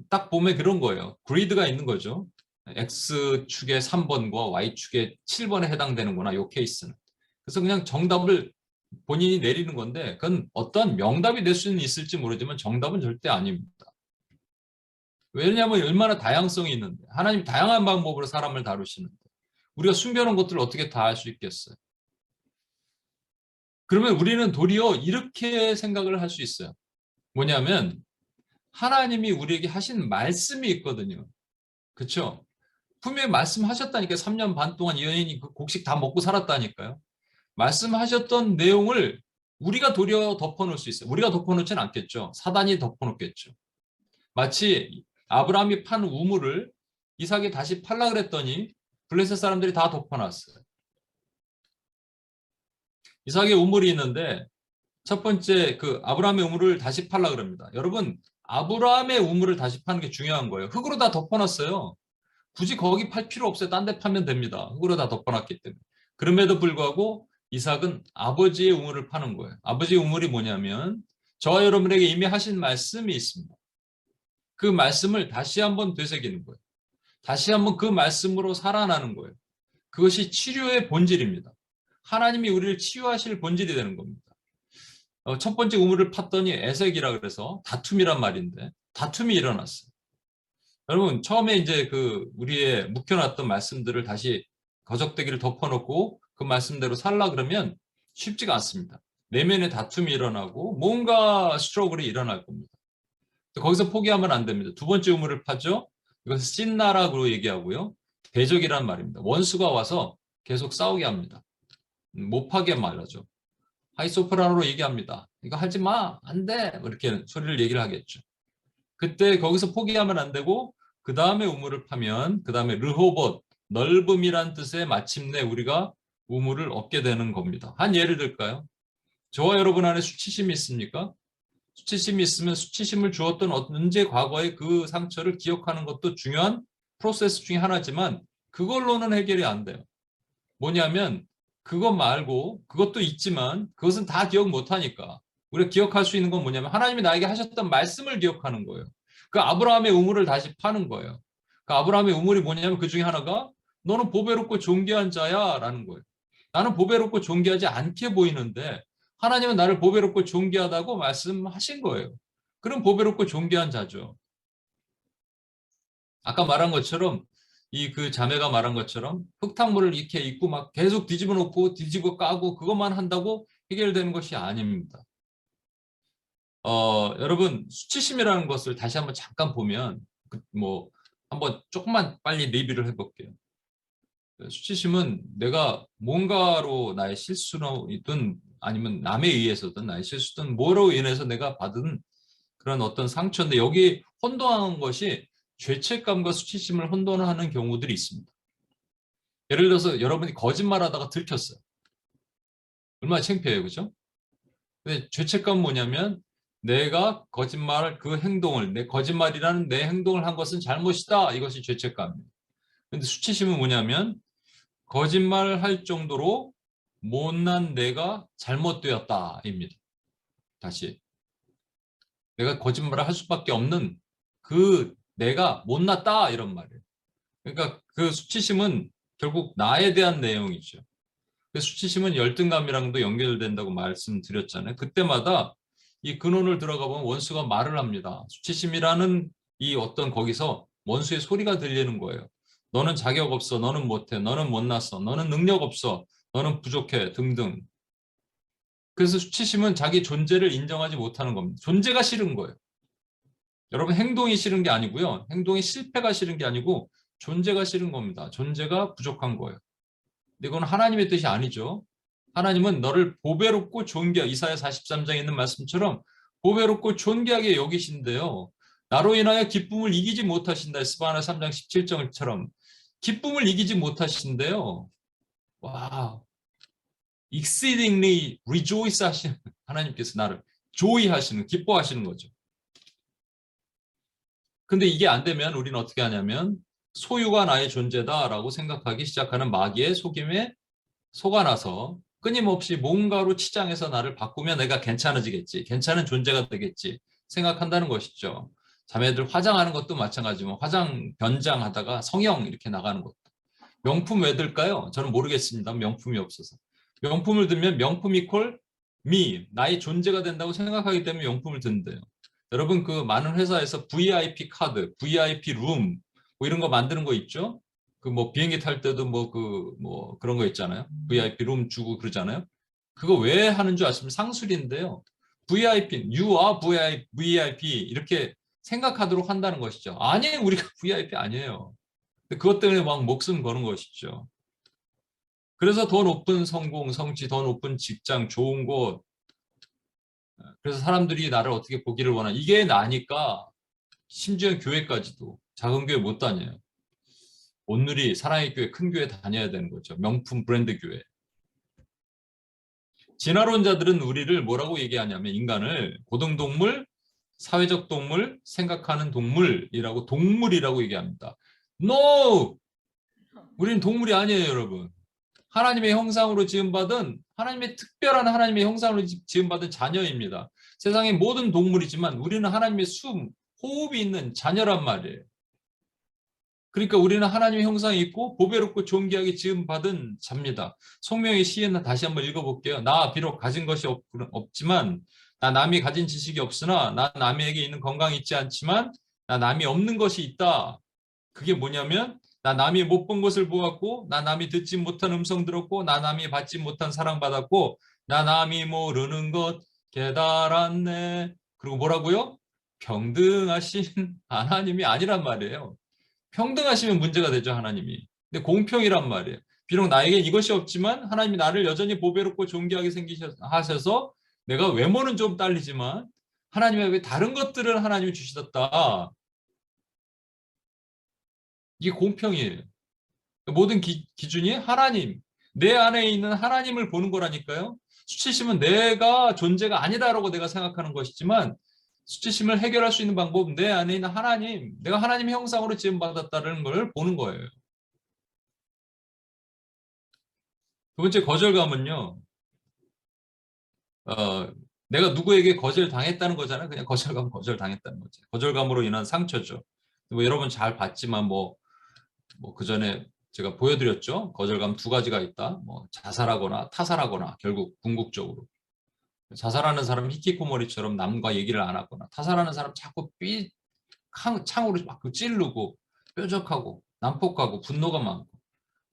S1: 딱 보면 그런 거예요. 그리드가 있는 거죠. X축의 3번과 Y축의 7번에 해당되는구나, 요 케이스는. 그래서 그냥 정답을 본인이 내리는 건데 그건 어떤 명답이 될 수는 있을지 모르지만 정답은 절대 아닙니다. 왜냐하면 얼마나 다양성이 있는데 하나님 다양한 방법으로 사람을 다루시는데 우리가 숨겨놓은 것들을 어떻게 다 알 수 있겠어요? 그러면 우리는 도리어 이렇게 생각을 할 수 있어요. 뭐냐면 하나님이 우리에게 하신 말씀이 있거든요. 그렇죠? 분명히 말씀하셨다니까요. 3년 반 동안 이 여인이 그 곡식 다 먹고 살았다니까요. 말씀하셨던 내용을 우리가 도리어 덮어놓을 수 있어요. 우리가 덮어놓지는 않겠죠. 사단이 덮어놓겠죠. 마치 아브라함이 판 우물을 이삭이 다시 팔라 그랬더니 블레셋 사람들이 다 덮어놨어요. 이삭의 우물이 있는데 첫 번째 그 아브라함의 우물을 다시 팔라 그럽니다. 여러분 아브라함의 우물을 다시 파는 게 중요한 거예요. 흙으로 다 덮어놨어요. 굳이 거기 팔 필요 없어요. 딴 데 파면 됩니다. 흙으로 다 덮어놨기 때문에. 그럼에도 불구하고 이삭은 아버지의 우물을 파는 거예요. 아버지의 우물이 뭐냐면 저와 여러분에게 이미 하신 말씀이 있습니다. 그 말씀을 다시 한번 되새기는 거예요. 다시 한번 그 말씀으로 살아나는 거예요. 그것이 치료의 본질입니다. 하나님이 우리를 치유하실 본질이 되는 겁니다. 첫 번째 우물을 팠더니 에색이라 그래서 다툼이란 말인데 다툼이 일어났어요. 여러분 처음에 이제 그 우리의 묵혀놨던 말씀들을 다시 거적대기를 덮어놓고 그 말씀대로 살라 그러면 쉽지가 않습니다. 내면의 다툼이 일어나고 뭔가 스트러글이 일어날 겁니다. 거기서 포기하면 안 됩니다. 두 번째 우물을 파죠. 이것을 신나라고 얘기하고요. 대적이라는 말입니다. 원수가 와서 계속 싸우게 합니다. 못 파게 말하죠. 하이소프라노로 얘기합니다. 이거 하지 마, 안 돼. 이렇게 소리를 얘기를 하겠죠. 그때 거기서 포기하면 안 되고 그 다음에 우물을 파면 그 다음에 르호봇, 넓음이란 뜻의 마침내 우리가 우물을 얻게 되는 겁니다. 한 예를 들까요? 저와 여러분 안에 수치심이 있습니까? 수치심이 있으면 수치심을 주었던 언제 과거의 그 상처를 기억하는 것도 중요한 프로세스 중에 하나지만 그걸로는 해결이 안 돼요. 뭐냐면 그것 말고 그것도 있지만 그것은 다 기억 못하니까 우리가 기억할 수 있는 건 뭐냐면 하나님이 나에게 하셨던 말씀을 기억하는 거예요. 그 아브라함의 우물을 다시 파는 거예요. 그 아브라함의 우물이 뭐냐면 그 중에 하나가 너는 보배롭고 존귀한 자야 라는 거예요. 나는 보배롭고 존귀하지 않게 보이는데 하나님은 나를 보배롭고 존귀하다고 말씀하신 거예요. 그럼 보배롭고 존귀한 자죠. 아까 말한 것처럼 이 그 자매가 말한 것처럼 흙탕물을 이렇게 입고 막 계속 뒤집어 놓고 뒤집어 까고 그것만 한다고 해결되는 것이 아닙니다. 여러분 수치심이라는 것을 다시 한번 잠깐 보면 뭐 한번 조금만 빨리 리뷰를 해볼게요. 수치심은 내가 뭔가로 나의 실수로든 아니면 남에 의해서든 나의 실수든 뭐로 인해서 내가 받은 그런 어떤 상처인데 여기 혼동하는 것이 죄책감과 수치심을 혼돈하는 경우들이 있습니다. 예를 들어서 여러분이 거짓말하다가 들켰어요. 얼마나 창피해요, 그죠? 근데 죄책감은 뭐냐면 내가 거짓말 그 행동을 내 거짓말이라는 내 행동을 한 것은 잘못이다. 이것이 죄책감입니다. 근데 수치심은 뭐냐면 거짓말할 정도로 못난 내가 잘못되었다입니다. 다시 내가 거짓말을 할 수밖에 없는 그 내가 못났다 이런 말이에요. 그러니까 그 수치심은 결국 나에 대한 내용이죠. 그 수치심은 열등감이랑도 연결된다고 말씀드렸잖아요. 그때마다 이 근원을 들어가 보면 원수가 말을 합니다. 수치심이라는 이 어떤 거기서 원수의 소리가 들리는 거예요. 너는 자격 없어, 너는 못해, 너는 못났어, 너는 능력 없어, 너는 부족해 등등. 그래서 수치심은 자기 존재를 인정하지 못하는 겁니다. 존재가 싫은 거예요. 여러분 행동이 싫은 게 아니고요. 행동의 실패가 싫은 게 아니고 존재가 싫은 겁니다. 존재가 부족한 거예요. 근데 이건 하나님의 뜻이 아니죠. 하나님은 너를 보배롭고 존귀하게 이사야 43장에 있는 말씀처럼 보배롭고 존귀하게 여기신데요. 나로 인하여 기쁨을 이기지 못하신다. 스바나 3장 17절처럼 기쁨을 이기지 못하신데요. 와, exceedingly rejoice 하시는 하나님께서 나를 joy하시는 기뻐하시는 거죠. 근데 이게 안 되면 우리는 어떻게 하냐면 소유가 나의 존재다라고 생각하기 시작하는 마귀의 속임에 속아나서 끊임없이 뭔가로 치장해서 나를 바꾸면 내가 괜찮아지겠지, 괜찮은 존재가 되겠지 생각한다는 것이죠. 자매들 화장하는 것도 마찬가지지만 화장 변장하다가 성형 이렇게 나가는 것도. 명품 왜 들까요? 저는 모르겠습니다. 명품이 없어서. 명품을 들면 명품이 콜 미, 나의 존재가 된다고 생각하기 때문에 명품을 든대요. 여러분 그 많은 회사에서 VIP 카드, VIP 룸 뭐 이런 거 만드는 거 있죠? 그 뭐 비행기 탈 때도 뭐 그런 거 있잖아요. VIP 룸 주고 그러잖아요. 그거 왜 하는 줄 아시면 상술인데요. VIP, you are VIP 이렇게 생각하도록 한다는 것이죠. 아니 우리가 VIP 아니에요. 그것 때문에 막 목숨 거는 것이죠. 그래서 더 높은 성공, 성취, 더 높은 직장, 좋은 곳. 그래서 사람들이 나를 어떻게 보기를 원하. 이게 나니까 심지어 교회까지도 작은 교회 못 다녀요. 온누리 사랑의 교회, 큰 교회 다녀야 되는 거죠. 명품 브랜드 교회. 진화론자들은 우리를 뭐라고 얘기하냐면 인간을 고등동물, 사회적 동물, 생각하는 동물이라고 동물이라고 얘기합니다. No! 우리는 동물이 아니에요, 여러분. 하나님의 형상으로 지음받은 하나님의 특별한 하나님의 형상으로 지음받은 자녀입니다. 세상의 모든 동물이지만 우리는 하나님의 호흡이 있는 자녀란 말이에요. 그러니까 우리는 하나님의 형상이 있고 보배롭고 존귀하게 지음받은 자입니다. 성명의 시에는 다시 한번 읽어볼게요. 나 비록 가진 것이 없지만 나 남이 가진 지식이 없으나 나 남에게 있는 건강이 있지 않지만 나 남이 없는 것이 있다. 그게 뭐냐면 나 남이 못 본 것을 보았고 나 남이 듣지 못한 음성 들었고 나 남이 받지 못한 사랑 받았고 나 남이 모르는 것 깨달았네. 그리고 뭐라고요? 평등하신 하나님이 아니란 말이에요. 평등하시면 문제가 되죠, 하나님이. 근데 공평이란 말이에요. 비록 나에게 이것이 없지만 하나님이 나를 여전히 보배롭고 존귀하게 생기셔서 내가 외모는 좀 딸리지만 하나님의 다른 것들을 하나님이 주시셨다. 이게 공평이에요. 모든 기준이 하나님, 내 안에 있는 하나님을 보는 거라니까요. 수치심은 내가 존재가 아니다라고 내가 생각하는 것이지만 수치심을 해결할 수 있는 방법은 내 안에 있는 하나님, 내가 하나님의 형상으로 지음받았다는 걸 보는 거예요. 두 번째 거절감은요. 내가 누구에게 거절당했다는 거잖아요. 그냥 거절당했다는 거죠. 거절감으로 인한 상처죠. 뭐 여러분 잘 봤지만 뭐 그 전에 제가 보여드렸죠. 거절감 두 가지가 있다. 뭐 자살하거나 타살하거나 결국 궁극적으로 자살하는 사람 히키코모리처럼 남과 얘기를 안 하거나 타살하는 사람 자꾸 창으로 막 찌르고 뾰족하고 난폭하고 분노가 많고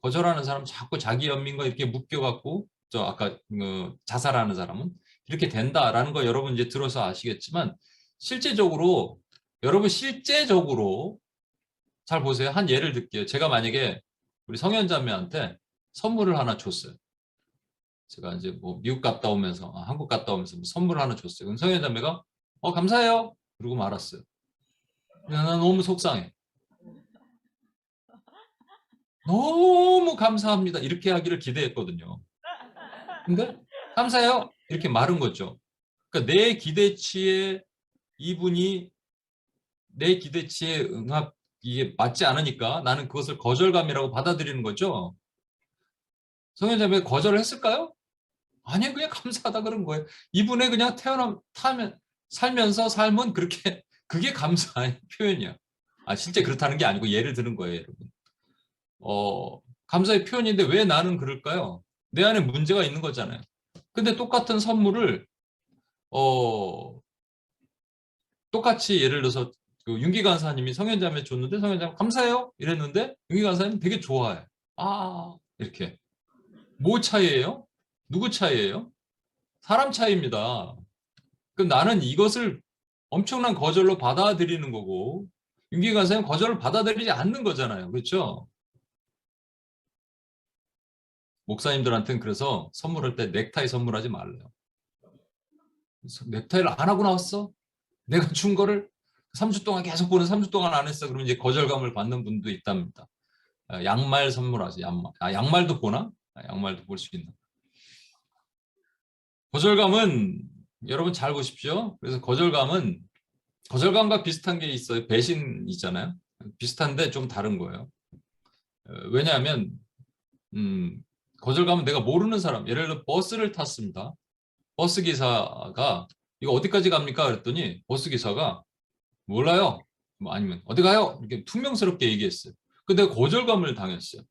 S1: 거절하는 사람 자꾸 자기 연민과 이렇게 묶여갖고 저 아까 자살하는 사람은 이렇게 된다라는 거 여러분 이제 들어서 아시겠지만 실제적으로 여러분 실제적으로 잘 보세요. 한 예를 들게요. 제가 만약에 우리 성현자매한테 선물을 하나 줬어요. 제가 이제 뭐 미국 갔다 오면서 한국 갔다 오면서 뭐 선물을 하나 줬어요. 그럼 성현자매가 감사해요. 그러고 말았어요. 나 너무 속상해. 너무 감사합니다. 이렇게 하기를 기대했거든요. 근데 감사해요. 이렇게 말은 거죠. 그러니까 내 기대치에 이분이 내 기대치에 이게 맞지 않으니까 나는 그것을 거절감이라고 받아들이는 거죠. 성현자매 거절을 했을까요? 아니 그냥 감사하다 그런 거예요. 이분의 그냥 살면서 삶은 그렇게 그게 감사의 표현이야. 실제 그렇다는 게 아니고 예를 드는 거예요, 여러분. 감사의 표현인데 왜 나는 그럴까요? 내 안에 문제가 있는 거잖아요. 근데 똑같은 선물을 똑같이 예를 들어서 그 윤기 간사님이 성현자매 줬는데 성현자매 감사해요 이랬는데 윤기 간사님 되게 좋아해. 이렇게 뭐 차이예요? 누구 차이예요? 사람 차이입니다. 그럼 나는 이것을 엄청난 거절로 받아들이는 거고 윤기 간사님 거절을 받아들이지 않는 거잖아요. 그렇죠? 목사님들한테는 그래서 선물할 때 넥타이 선물하지 말래요. 넥타이를 안 하고 나왔어? 내가 준 거를 3주 동안 계속 보는 3주 동안 안 했어. 그러면 이제 거절감을 받는 분도 있답니다. 양말 선물하지, 양말. 양말도 보나? 양말도 볼 수 있나? 거절감은 여러분 잘 보십시오. 그래서 거절감과 비슷한 게 있어요. 배신 있잖아요. 비슷한데 좀 다른 거예요. 왜냐하면 거절감은 내가 모르는 사람, 예를 들어 버스를 탔습니다. 버스 기사가 이거 어디까지 갑니까? 그랬더니 버스 기사가 몰라요. 뭐 아니면 어디 가요? 이렇게 퉁명스럽게 얘기했어요. 근데 내가 거절감을 당했어요.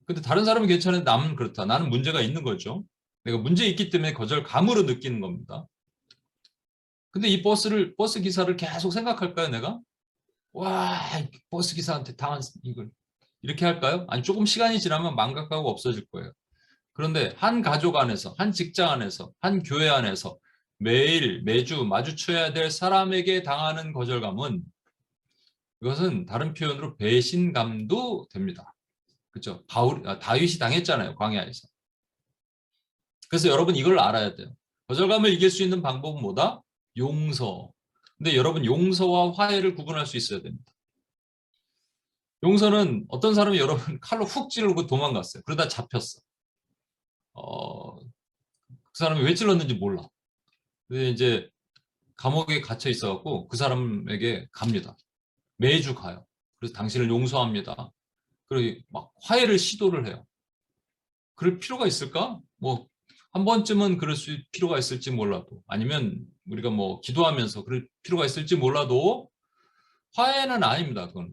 S1: 근데 다른 사람은 괜찮은데 남은 그렇다. 나는 문제가 있는 거죠. 내가 문제 있기 때문에 거절감으로 느끼는 겁니다. 근데 이 버스 기사를 계속 생각할까요, 내가? 와, 버스 기사한테 당한 이걸 이렇게 할까요? 아니, 조금 시간이 지나면 망각하고 없어질 거예요. 그런데 한 가족 안에서, 한 직장 안에서, 한 교회 안에서 매일, 매주 마주쳐야 될 사람에게 당하는 거절감은 이것은 다른 표현으로 배신감도 됩니다. 그렇죠? 다윗이 당했잖아요, 광야에서. 그래서 여러분 이걸 알아야 돼요. 거절감을 이길 수 있는 방법은 뭐다? 용서. 근데 여러분 용서와 화해를 구분할 수 있어야 됩니다. 용서는 어떤 사람이 여러분 칼로 훅 찌르고 도망갔어요. 그러다 잡혔어. 그 사람이 왜 찔렀는지 몰라. 근데 이제 감옥에 갇혀 있어갖고 그 사람에게 갑니다. 매주 가요. 그래서 당신을 용서합니다. 그리고 막 화해를 시도를 해요. 그럴 필요가 있을까? 뭐 한 번쯤은 그럴 필요가 있을지 몰라도 아니면 우리가 뭐 기도하면서 그럴 필요가 있을지 몰라도 화해는 아닙니다. 그건.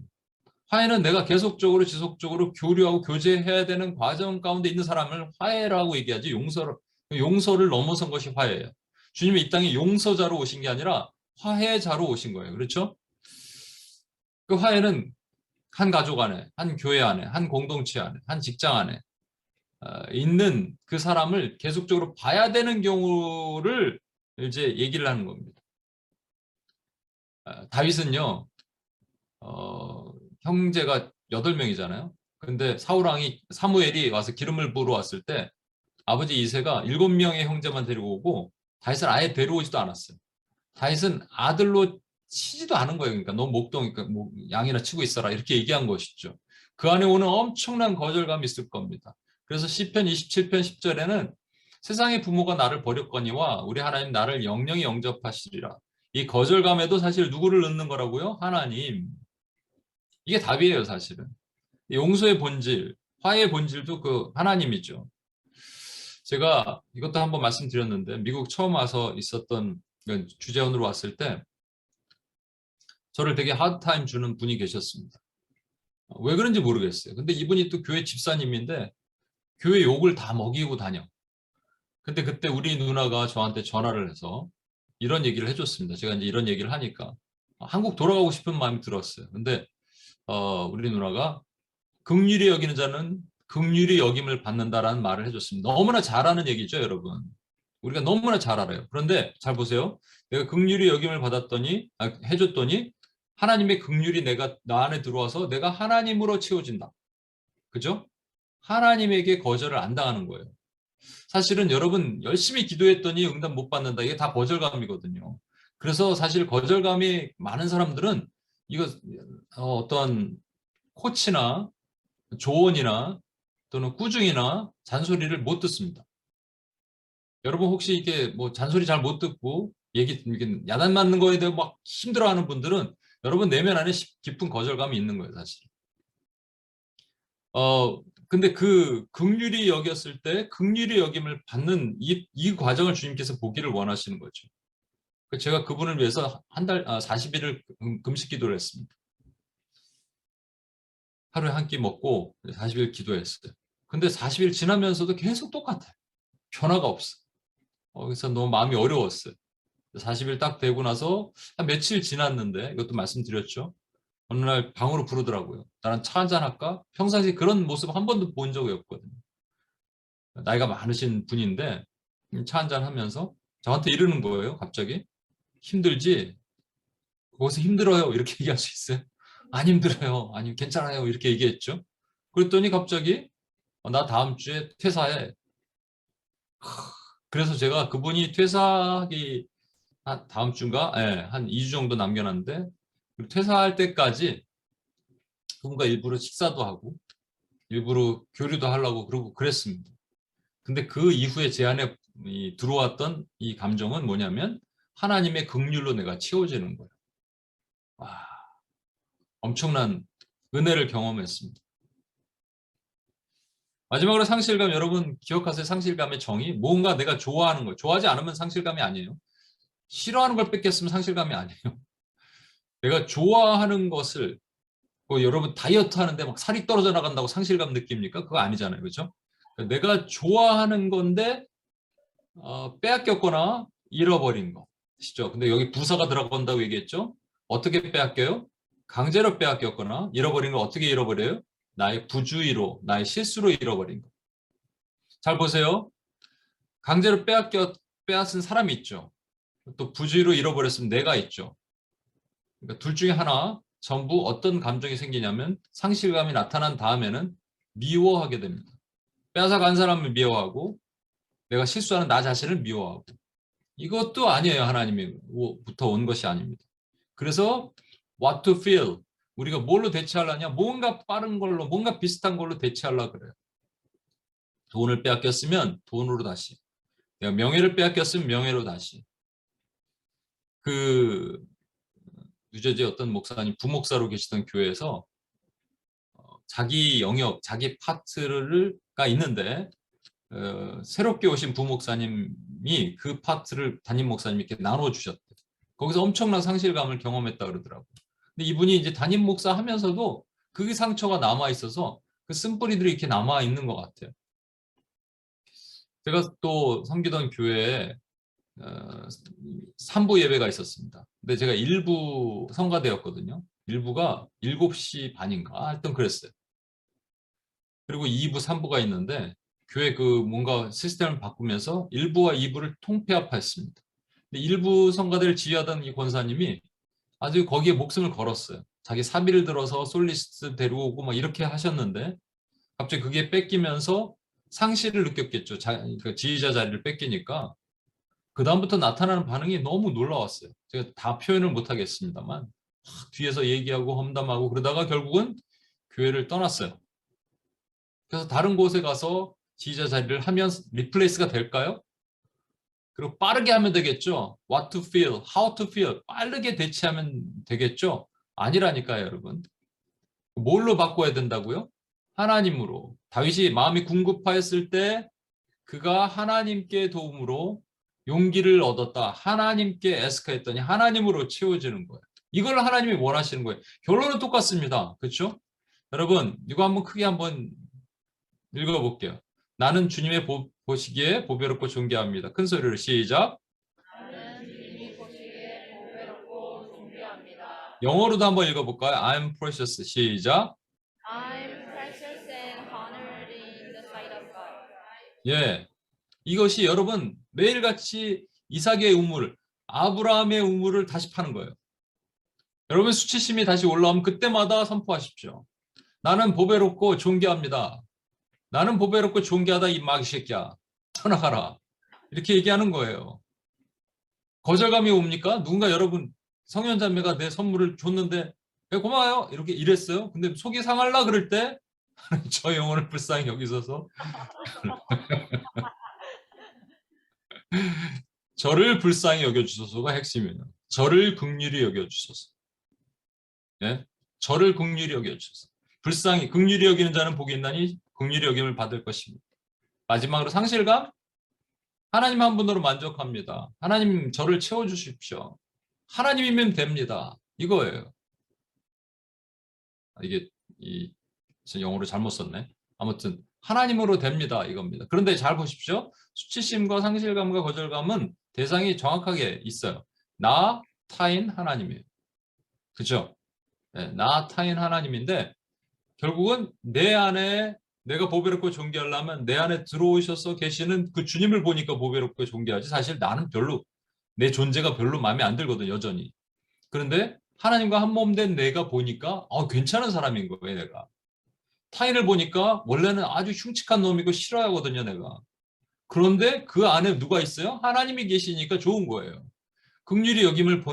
S1: 화해는 내가 계속적으로 지속적으로 교류하고 교제해야 되는 과정 가운데 있는 사람을 화해라고 얘기하지 용서를 넘어선 것이 화해예요. 주님이 이 땅에 용서자로 오신 게 아니라 화해자로 오신 거예요. 그렇죠? 그 화해는 한 가족 안에, 한 교회 안에, 한 공동체 안에, 한 직장 안에 있는 그 사람을 계속적으로 봐야 되는 경우를 이제 얘기를 하는 겁니다. 다윗은요, 형제가 8명이잖아요. 근데 사무엘이 와서 기름을 부으러 왔을 때 아버지 이새가 7명의 형제만 데리고 오고 다윗을 아예 데려오지도 않았어요. 다윗은 아들로 치지도 않은 거예요. 그러니까 너 목동이니까 뭐 양이나 치고 있어라 이렇게 얘기한 것이죠. 그 안에 오는 엄청난 거절감이 있을 겁니다. 그래서 시편 27편 10절에는 세상의 부모가 나를 버렸거니와 우리 하나님 나를 영영히 영접하시리라. 이 거절감에도 사실 누구를 넣는 거라고요? 하나님. 이게 답이에요, 사실은. 용서의 본질, 화해의 본질도 그 하나님이죠. 제가 이것도 한번 말씀드렸는데 미국 처음 와서 있었던 주재원으로 왔을 때 저를 되게 하드타임 주는 분이 계셨습니다. 왜 그런지 모르겠어요. 근데 이분이 또 교회 집사님인데 교회 욕을 다 먹이고 다녀. 근데 그때 우리 누나가 저한테 전화를 해서 이런 얘기를 해줬습니다. 제가 이제 이런 얘기를 하니까 한국 돌아가고 싶은 마음이 들었어요. 근데 우리 누나가 긍휼히 여기는 자는 긍휼히 여김을 받는다라는 말을 해줬습니다. 너무나 잘하는 얘기죠, 여러분. 우리가 너무나 잘 알아요. 그런데 잘 보세요. 내가 긍휼히 여김을 받았더니 해줬더니 하나님의 긍휼이 나 안에 들어와서 내가 하나님으로 채워진다. 그죠? 하나님에게 거절을 안 당하는 거예요. 사실은 여러분 열심히 기도했더니 응답 못 받는다. 이게 다 거절감이거든요. 그래서 사실 거절감이 많은 사람들은 이거 어떤 코치나 조언이나 또는 꾸중이나 잔소리를 못 듣습니다. 여러분 혹시 이게 뭐 잔소리 잘 못 듣고 이게 야단 맞는 거에 대해 막 힘들어하는 분들은 여러분 내면 안에 깊은 거절감이 있는 거예요, 사실. 근데 그 긍휼히 여겼을 때 긍휼히 여김을 받는 이 과정을 주님께서 보기를 원하시는 거죠. 제가 그분을 위해서 40일을 금식 기도를 했습니다. 하루에 한 끼 먹고 40일 기도했어요. 근데 40일 지나면서도 계속 똑같아요. 변화가 없어. 그래서 너무 마음이 어려웠어요. 40일 딱 되고 나서 한 며칠 지났는데 이것도 말씀드렸죠. 어느 날 방으로 부르더라고요. 나랑 차 한잔 할까? 평상시 그런 모습 한 번도 본 적이 없거든요. 나이가 많으신 분인데 차 한잔 하면서 저한테 이러는 거예요. 갑자기. 힘들지? 거기서 힘들어요. 이렇게 얘기할 수 있어요? 안 힘들어요. 아니 괜찮아요. 이렇게 얘기했죠. 그랬더니 갑자기 나 다음 주에 퇴사해. 그래서 제가 그분이 퇴사하기 다음 주인가? 네, 한 2주 정도 남겨놨는데 퇴사할 때까지 그분과 일부러 식사도 하고 일부러 교류도 하려고 그러고 그랬습니다. 근데 그 이후에 제 안에 들어왔던 이 감정은 뭐냐면 하나님의 긍휼로 내가 채워지는 거예요. 와, 엄청난 은혜를 경험했습니다. 마지막으로 상실감, 여러분 기억하세요? 상실감의 정의. 뭔가 내가 좋아하는 거. 좋아하지 않으면 상실감이 아니에요. 싫어하는 걸 뺏겼으면 상실감이 아니에요. 내가 좋아하는 것을 여러분 다이어트 하는데 막 살이 떨어져 나간다고 상실감 느낍니까? 그거 아니잖아요. 그렇죠? 내가 좋아하는 건데 빼앗겼거나 잃어버린 것이죠. 근데 여기 부사가 들어간다고 얘기했죠? 어떻게 빼앗겨요? 강제로 빼앗겼거나 잃어버린 걸 어떻게 잃어버려요? 나의 부주의로, 나의 실수로 잃어버린 것. 잘 보세요. 강제로 빼앗은 사람이 있죠. 또 부주의로 잃어버렸으면 내가 있죠. 그러니까 둘 중에 하나, 전부 어떤 감정이 생기냐면 상실감이 나타난 다음에는 미워하게 됩니다. 빼앗아간 사람을 미워하고 내가 실수하는 나 자신을 미워하고 이것도 아니에요. 하나님부터 온 것이 아닙니다. 그래서 what to feel 우리가 뭘로 대체하려냐 뭔가 빠른 걸로 뭔가 비슷한 걸로 대체하려고 그래요. 돈을 빼앗겼으면 돈으로 다시 내가 명예를 빼앗겼으면 명예로 다시 그 뉴저지 어떤 목사님 부목사로 계시던 교회에서 자기 영역 자기 파트가 있는데 새롭게 오신 부목사님이 그 파트를 담임 목사님이 이렇게 나눠주셨대요. 거기서 엄청난 상실감을 경험했다 그러더라고요. 근데 이분이 이제 담임 목사 하면서도 그게 상처가 남아 있어서 그 쓴뿌리들이 이렇게 남아 있는 것 같아요. 제가 또 섬기던 교회에 3부 예배가 있었습니다. 근데 제가 1부 성가대였거든요. 1부가 7시 반인가 하여튼 그랬어요. 그리고 2부, 3부가 있는데 교회 그 뭔가 시스템을 바꾸면서 1부와 2부를 통폐합했습니다. 근데 1부 성가대를 지휘하던 이 권사님이 아주 거기에 목숨을 걸었어요. 자기 사비를 들어서 솔리스트 데려오고 막 이렇게 하셨는데 갑자기 그게 뺏기면서 상실을 느꼈겠죠. 그 지휘자 자리를 뺏기니까 그다음부터 나타나는 반응이 너무 놀라웠어요. 제가 다 표현을 못 하겠습니다만 뒤에서 얘기하고 험담하고 그러다가 결국은 교회를 떠났어요. 그래서 다른 곳에 가서 지휘자 자리를 하면 리플레이스가 될까요? 그리고 빠르게 하면 되겠죠. What to feel, how to feel. 빠르게 대치하면 되겠죠. 아니라니까요, 여러분. 뭘로 바꿔야 된다고요? 하나님으로. 다윗이 마음이 궁급하였을 때 그가 하나님께 도움으로 용기를 얻었다. 하나님께 애스카했더니 하나님으로 채워지는 거예요. 이걸 하나님이 원하시는 거예요. 결론은 똑같습니다. 그렇죠? 여러분, 이거 한번 크게 한번 읽어볼게요. 나는 주님의 보시기에 보배롭고 존귀합니다. 큰 소리로 시작.
S2: 나는 주님이 보시기에 보배롭고 존귀합니다.
S1: 영어로도 한번 읽어볼까요? I'm precious. 시작.
S2: I'm precious and honored in the sight of God.
S1: 예, 이것이 여러분 매일같이 이삭의 우물, 아브라함의 우물을 다시 파는 거예요. 여러분 수치심이 다시 올라오면 그때마다 선포하십시오. 나는 보배롭고 존귀합니다. 나는 보배롭고 존귀하다 이 마귀 새끼야. 떠나가라. 이렇게 얘기하는 거예요. 거절감이 옵니까? 누군가 여러분 성현자매가 내 선물을 줬는데 고마워요 이렇게 이랬어요. 근데 속이 상할라 그럴 때 저 영혼을 불쌍히 여기셔서 저를 불쌍히 여겨주소서가 핵심이에요. 저를 긍휼히 여겨주소서. 예? 저를 긍휼히 여겨주소서. 불쌍히 긍휼히 여기는 자는 복이 있나니 긍휼히 여김을 받을 것입니다. 마지막으로 상실감. 하나님 한 분으로 만족합니다. 하나님 저를 채워주십시오. 하나님이면 됩니다. 이거예요. 이게 영어로 잘못 썼네. 아무튼 하나님으로 됩니다. 이겁니다. 그런데 잘 보십시오. 수치심과 상실감과 거절감은 대상이 정확하게 있어요. 나, 타인, 하나님이에요. 그죠? 네, 나, 타인, 하나님인데 결국은 내 안에 내가 보배롭고 존귀하려면 내 안에 들어오셔서 계시는 그 주님을 보니까 보배롭고 존귀하지 사실 나는 별로 내 존재가 별로 마음에 안 들거든 여전히. 그런데 하나님과 한 몸 된 내가 보니까 괜찮은 사람인 거예요 내가. 타인을 보니까 원래는 아주 흉측한 놈이고 싫어하거든요 내가. 그런데 그 안에 누가 있어요? 하나님이 계시니까 좋은 거예요. 긍휼히 여김을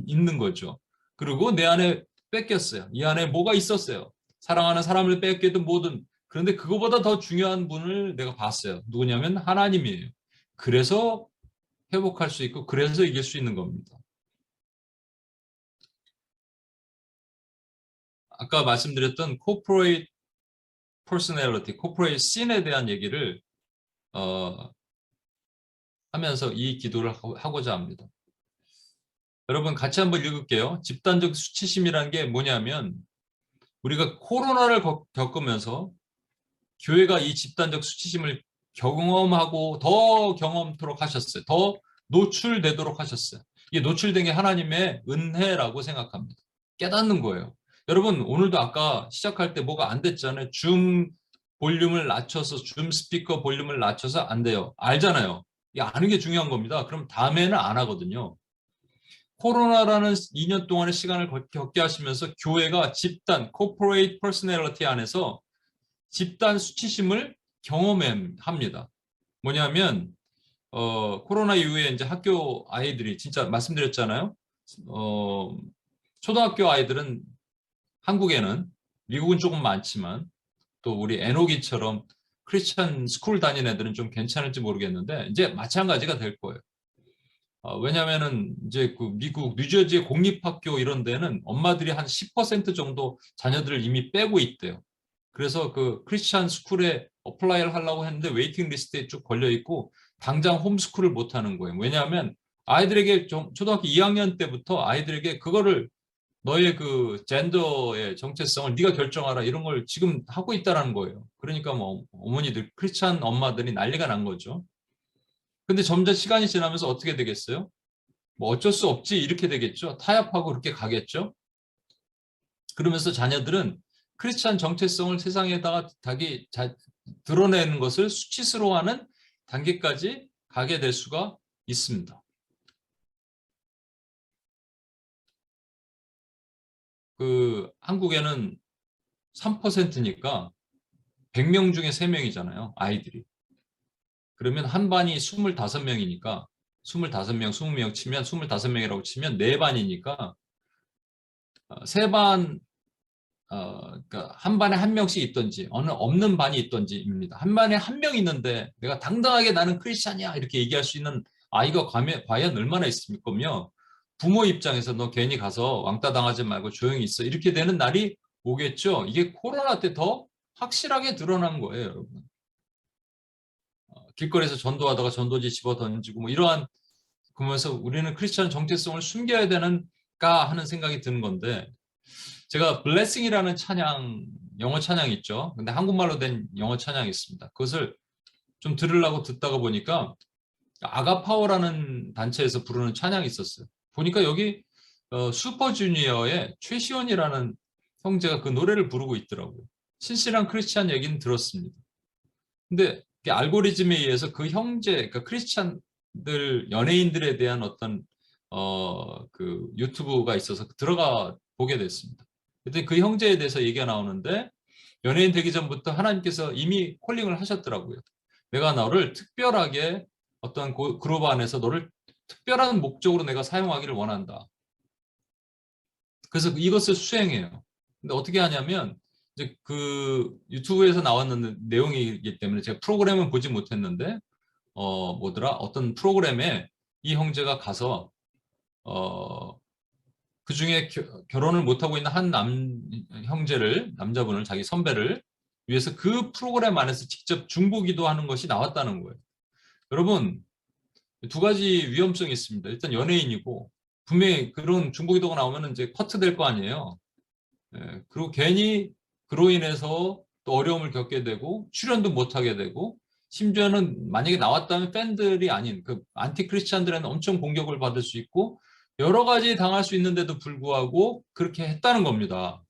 S1: 있는 거죠. 그리고 내 안에 뺏겼어요. 이 안에 뭐가 있었어요. 사랑하는 사람을 뺏기든 뭐든. 그런데 그거보다 더 중요한 분을 내가 봤어요. 누구냐면 하나님이에요. 그래서 회복할 수 있고 그래서 이길 수 있는 겁니다. 아까 말씀드렸던 corporate personality, corporate sin에 대한 얘기를 하면서 이 기도를 하고자 합니다. 여러분 같이 한번 읽을게요. 집단적 수치심이라는 게 뭐냐면 우리가 코로나를 겪으면서 교회가 이 집단적 수치심을 경험하고 더 경험토록 하셨어요. 더 노출되도록 하셨어요. 이게 노출된 게 하나님의 은혜라고 생각합니다. 깨닫는 거예요. 여러분 오늘도 아까 시작할 때 뭐가 안 됐잖아요. 줌 볼륨을 낮춰서 줌 스피커 볼륨을 낮춰서 안 돼요. 알잖아요. 이 아는 게 중요한 겁니다. 그럼 다음에는 안 하거든요. 코로나라는 2년 동안의 시간을 겪게 하시면서 교회가 집단, corporate personality 안에서 집단 수치심을 경험합니다. 뭐냐면 코로나 이후에 이제 학교 아이들이 진짜 말씀드렸잖아요. 초등학교 아이들은 한국에는 미국은 조금 많지만 또 우리 에녹이처럼 크리스천 스쿨 다니는 애들은 좀 괜찮을지 모르겠는데 이제 마찬가지가 될 거예요. 왜냐하면은 이제 그 미국 뉴저지의 공립학교 이런 데는 엄마들이 한 10% 정도 자녀들을 이미 빼고 있대요. 그래서 그 크리스찬 스쿨에 어플라이를 하려고 했는데 웨이팅 리스트에 쭉 걸려 있고 당장 홈스쿨을 못 하는 거예요. 왜냐하면 아이들에게 초등학교 2학년 때부터 아이들에게 그거를 너의 그 젠더의 정체성을 네가 결정하라 이런 걸 지금 하고 있다라는 거예요. 그러니까 뭐 어머니들 크리스찬 엄마들이 난리가 난 거죠. 근데 점점 시간이 지나면서 어떻게 되겠어요? 뭐 어쩔 수 없지 이렇게 되겠죠. 타협하고 그렇게 가겠죠. 그러면서 자녀들은 크리스찬 정체성을 세상에다가 드러내는 것을 수치스러워하는 단계까지 가게 될 수가 있습니다. 한국에는 3%니까 100명 중에 3명이잖아요, 아이들이. 그러면 한 반이 25명이니까 25명, 20명 치면 25명이라고 치면 4반이니까 세 반, 그러니까 한 반에 한 명씩 있던지 어느 없는 반이 있던지입니다. 한 반에 한 명 있는데 내가 당당하게 나는 크리스찬이야 이렇게 얘기할 수 있는 아이가 과연 얼마나 있습니까며 부모 입장에서 너 괜히 가서 왕따 당하지 말고 조용히 있어 이렇게 되는 날이 오겠죠. 이게 코로나 때 더 확실하게 드러난 거예요, 여러분. 길거리에서 전도하다가 전도지 집어 던지고 뭐 이러한 그러면서 우리는 크리스천 정체성을 숨겨야 되는가 하는 생각이 드는 건데 제가 블레싱이라는 찬양 영어 찬양 있죠. 근데 한국말로 된 영어 찬양이 있습니다. 그것을 좀 들으려고 듣다가 보니까 아가파워라는 단체에서 부르는 찬양이 있었어요. 보니까 여기 슈퍼주니어의 최시원이라는 형제가 그 노래를 부르고 있더라고요. 신실한 크리스찬 얘기는 들었습니다. 근데 알고리즘에 의해서 그 형제, 그러니까 크리스찬들 연예인들에 대한 어떤 그 유튜브가 있어서 들어가 보게 됐습니다. 그때 그 형제에 대해서 얘기가 나오는데 연예인 되기 전부터 하나님께서 이미 콜링을 하셨더라고요. 내가 너를 특별하게 어떤 그룹 안에서 너를 특별한 목적으로 내가 사용하기를 원한다. 그래서 이것을 수행해요. 근데 어떻게 하냐면 이제 그 유튜브에서 나왔는 내용이기 때문에 제가 프로그램은 보지 못했는데 어떤 프로그램에 이 형제가 가서 그 중에 결혼을 못하고 있는 한 남자분을 자기 선배를 위해서 그 프로그램 안에서 직접 중보기도 하는 것이 나왔다는 거예요. 여러분 두 가지 위험성이 있습니다. 일단 연예인이고 분명히 그런 중보기도가 나오면 이제 커트 될 거 아니에요. 그리고 괜히 그로 인해서 또 어려움을 겪게 되고 출연도 못하게 되고 심지어는 만약에 나왔다면 팬들이 아닌 그 안티 크리스찬들에는 엄청 공격을 받을 수 있고 여러 가지 당할 수 있는데도 불구하고 그렇게 했다는 겁니다.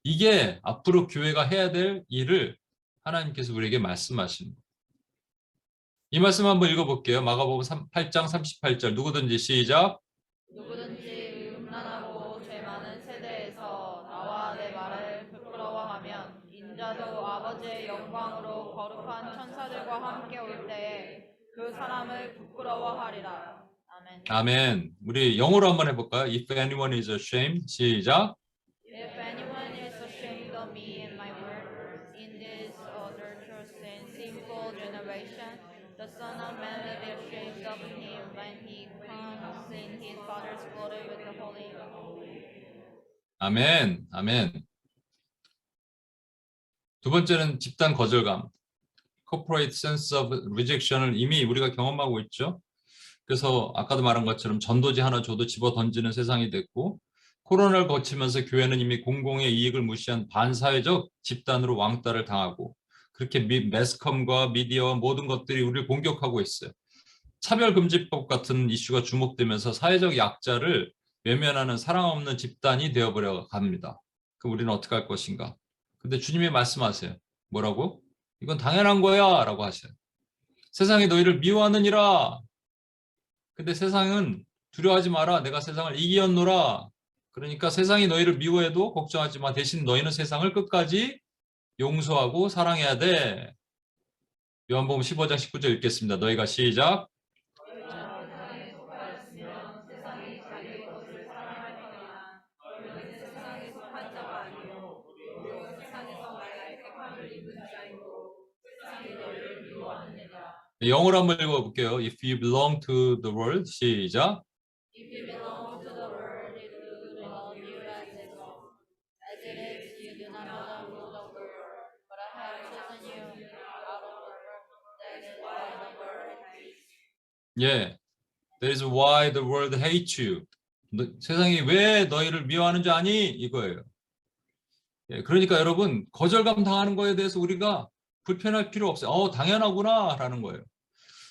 S1: 이게 앞으로 교회가 해야 될 일을 하나님께서 우리에게 말씀하시는 거예요. 이 말씀 한번 읽어볼게요. 마가복음 8장 38절 누구든지 시작.
S2: 누구든지 음란하고 죄 많은 세대에서 나와 내 말을 부끄러워하면 인자도 아버지의 영광으로 거룩한 천사들과 함께 올 때에 그 사람을 부끄러워하리라. 아멘.
S1: 아멘. 우리 영어로 한번 해볼까요? If anyone is ashamed, 시작.
S2: If anyone is ashamed of me and my word in this adulterous and sinful generation, the Son of Man will be ashamed of him when he comes in his Father's glory with the holy angels.
S1: 아멘. 아멘. 두 번째는 집단 거절감. corporate sense of rejection을 이미 우리가 경험하고 있죠. 그래서 아까도 말한 것처럼 전도지 하나 줘도 집어 던지는 세상이 됐고 코로나를 거치면서 교회는 이미 공공의 이익을 무시한 반사회적 집단으로 왕따를 당하고 그렇게 매스컴과 미디어와 모든 것들이 우리를 공격하고 있어요. 차별금지법 같은 이슈가 주목되면서 사회적 약자를 외면하는 사랑 없는 집단이 되어버려 갑니다. 그럼 우리는 어떻게 할 것인가? 근데 주님이 말씀하세요. 뭐라고? 이건 당연한 거야 라고 하셔요. 세상이 너희를 미워하느니라. 근데 세상은 두려워하지 마라. 내가 세상을 이기었노라. 그러니까 세상이 너희를 미워해도 걱정하지 마. 대신 너희는 세상을 끝까지 용서하고 사랑해야 돼. 요한복음 15장 19절 읽겠습니다. 너희가 시작. 영어로 한번 읽어볼게요. If you belong to the world, 시작.
S2: If you belong to the world, it would love you as it is. You do not belong to the world, but I have chosen you out of the world. That is why the world hates you.
S1: 예, that is why the world hates you. 세상이 왜 너희를 미워하는 줄 아니? 이거예요. 예, 그러니까 여러분 거절감 당하는 거에 대해서 우리가 불편할 필요 없어요. 당연하구나 라는 거예요.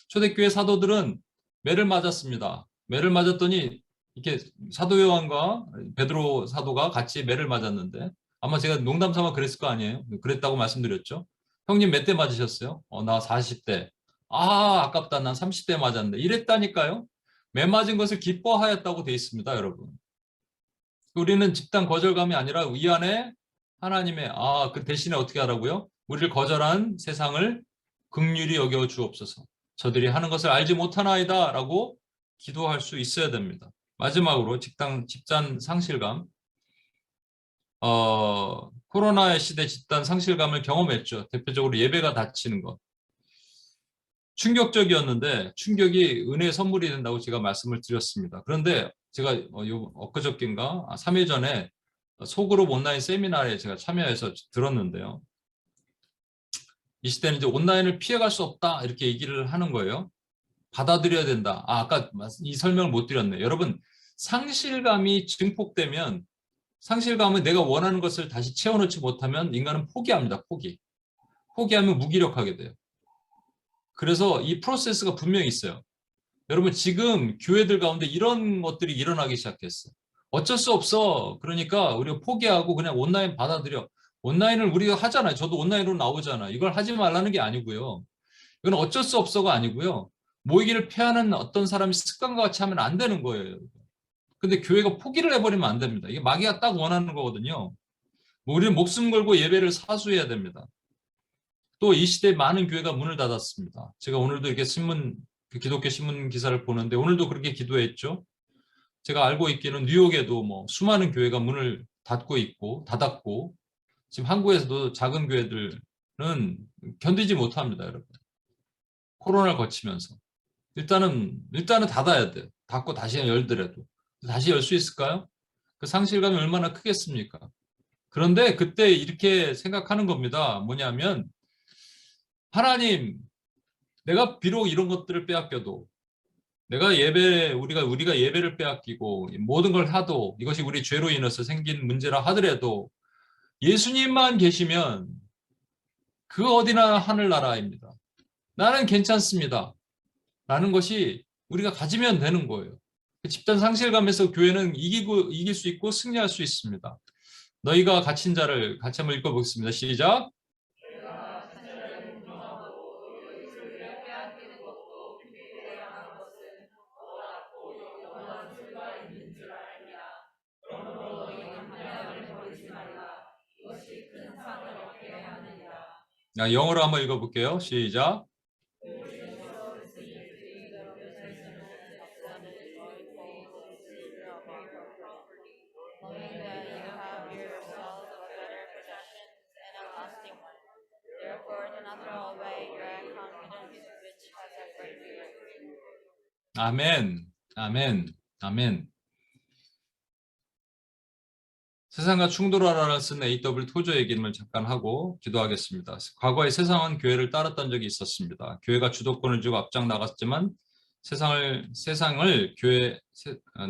S1: 초대교회 사도들은 매를 맞았습니다. 매를 맞았더니 이렇게 사도 요한과 베드로 사도가 같이 매를 맞았는데 아마 제가 농담 삼아 그랬을 거 아니에요? 그랬다고 말씀드렸죠. 형님 몇 대 맞으셨어요? 나 40대. 아깝다. 난 30대 맞았는데. 이랬다니까요. 매 맞은 것을 기뻐하였다고 돼 있습니다, 여러분. 우리는 집단 거절감이 아니라 이 안에 하나님의 그 대신에 어떻게 하라고요? 우리를 거절한 세상을 긍휼히 여겨 주옵소서. 저들이 하는 것을 알지 못하나이다라고 기도할 수 있어야 됩니다. 마지막으로 집단 상실감. 코로나의 시대 집단 상실감을 경험했죠. 대표적으로 예배가 닫히는 것. 충격적이었는데 충격이 은혜의 선물이 된다고 제가 말씀을 드렸습니다. 그런데 제가 엊그저께인가 3일 전에 소그룹 온라인 세미나에 제가 참여해서 들었는데요. 이 시대는 이제 온라인을 피해갈 수 없다 이렇게 얘기를 하는 거예요. 받아들여야 된다. 아까 이 설명을 못 드렸네. 여러분 상실감이 증폭되면 상실감은 내가 원하는 것을 다시 채워넣지 못하면 인간은 포기합니다. 포기하면 무기력하게 돼요. 그래서 이 프로세스가 분명히 있어요. 여러분 지금 교회들 가운데 이런 것들이 일어나기 시작했어. 어쩔 수 없어. 그러니까 우리가 포기하고 그냥 온라인 받아들여. 온라인을 우리가 하잖아요. 저도 온라인으로 나오잖아요. 이걸 하지 말라는 게 아니고요. 이건 어쩔 수 없어가 아니고요. 모이기를 피하는 어떤 사람이 습관과 같이 하면 안 되는 거예요. 근데 교회가 포기를 해버리면 안 됩니다. 이게 마귀가 딱 원하는 거거든요. 우리는 목숨 걸고 예배를 사수해야 됩니다. 또 이 시대에 많은 교회가 문을 닫았습니다. 제가 오늘도 이렇게 기독교 신문 기사를 보는데 오늘도 그렇게 기도했죠. 제가 알고 있기는 뉴욕에도 뭐 수많은 교회가 문을 닫았고 지금 한국에서도 작은 교회들은 견디지 못합니다, 여러분. 코로나를 거치면서 일단은 닫아야 돼요. 닫고 다시 열더라도 다시 열 수 있을까요? 그 상실감이 얼마나 크겠습니까? 그런데 그때 이렇게 생각하는 겁니다. 뭐냐면 하나님, 내가 비록 이런 것들을 빼앗겨도 우리가 예배를 빼앗기고 모든 걸 하도 이것이 우리 죄로 인해서 생긴 문제라 하더라도 예수님만 계시면 그 어디나 하늘나라입니다. 나는 괜찮습니다. 라는 것이 우리가 가지면 되는 거예요. 집단 상실감에서 교회는 이길 수 있고 승리할 수 있습니다. 너희가 갇힌 자를 같이 한번 읽어보겠습니다. 시작. 영어로 한번 읽어볼게요. 시작.
S2: Knowing that you have yourselves a better possession and a lasting one. Therefore, do not throw away your confidence, which has a great reward.
S1: 아멘, 아멘, 아멘. 세상과 충돌하라는 쓴 A.W. 토저 얘기를 잠깐 하고 기도하겠습니다. 과거에 세상은 교회를 따랐던 적이 있었습니다. 교회가 주도권을 쥐고 앞장 나갔지만 세상을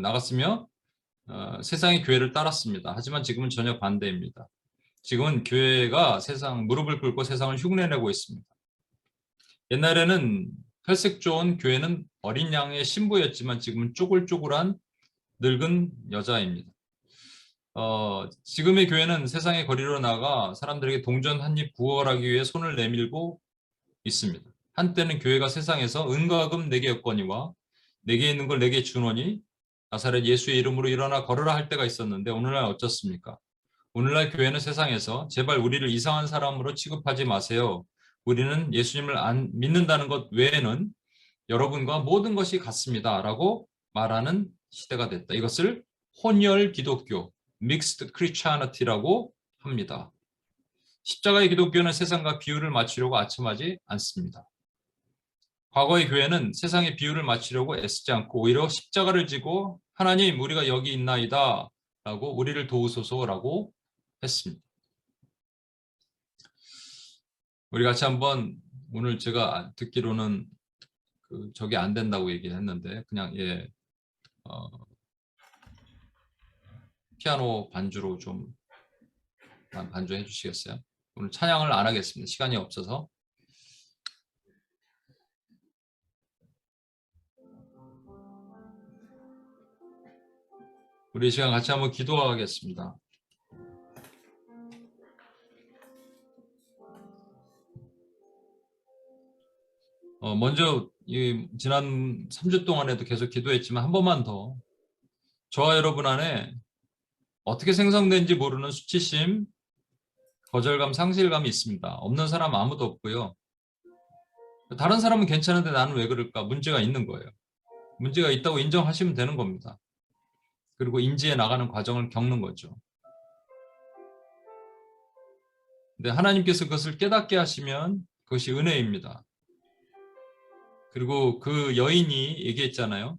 S1: 나갔으며 세상이 교회를 따랐습니다. 하지만 지금은 전혀 반대입니다. 지금은 교회가 무릎을 꿇고 세상을 흉내내고 있습니다. 옛날에는 혈색 좋은 교회는 어린 양의 신부였지만 지금은 쪼글쪼글한 늙은 여자입니다. 지금의 교회는 세상의 거리로 나가 사람들에게 동전 한 입 구걸하기 위해 손을 내밀고 있습니다. 한때는 교회가 세상에서 은과 금 내게 였거니와 내게 있는 걸 내게 주노니 나사렛 예수의 이름으로 일어나 걸으라 할 때가 있었는데 오늘날 어쩌습니까? 오늘날 교회는 세상에서 제발 우리를 이상한 사람으로 취급하지 마세요. 우리는 예수님을 안 믿는다는 것 외에는 여러분과 모든 것이 같습니다. 라고 말하는 시대가 됐다. 이것을 혼혈 기독교, Mixed Christianity라고 합니다. 십자가의 기독교는 세상과 비율을 맞추려고 아첨하지 않습니다. 과거의 교회는 세상의 비율을 맞추려고 애쓰지 않고 오히려 십자가를 지고 하나님 우리가 여기 있나이다 라고 우리를 도우소서라고 했습니다. 우리 같이 한번 오늘 제가 듣기로는 저게 안 된다고 얘기를 했는데 그냥 피아노 반주로 좀 반주해 주시겠어요? 오늘 찬양을 안 하겠습니다. 시간이 없어서. 우리 이 시간 같이 한번 기도하겠습니다. 먼저 지난 3주 동안에도 계속 기도했지만 한 번만 더 저와 여러분 안에 어떻게 생성된지 모르는 수치심, 거절감, 상실감이 있습니다. 없는 사람 아무도 없고요. 다른 사람은 괜찮은데 나는 왜 그럴까? 문제가 있는 거예요. 문제가 있다고 인정하시면 되는 겁니다. 그리고 인지해 나가는 과정을 겪는 거죠. 근데 하나님께서 그것을 깨닫게 하시면 그것이 은혜입니다. 그리고 그 여인이 얘기했잖아요.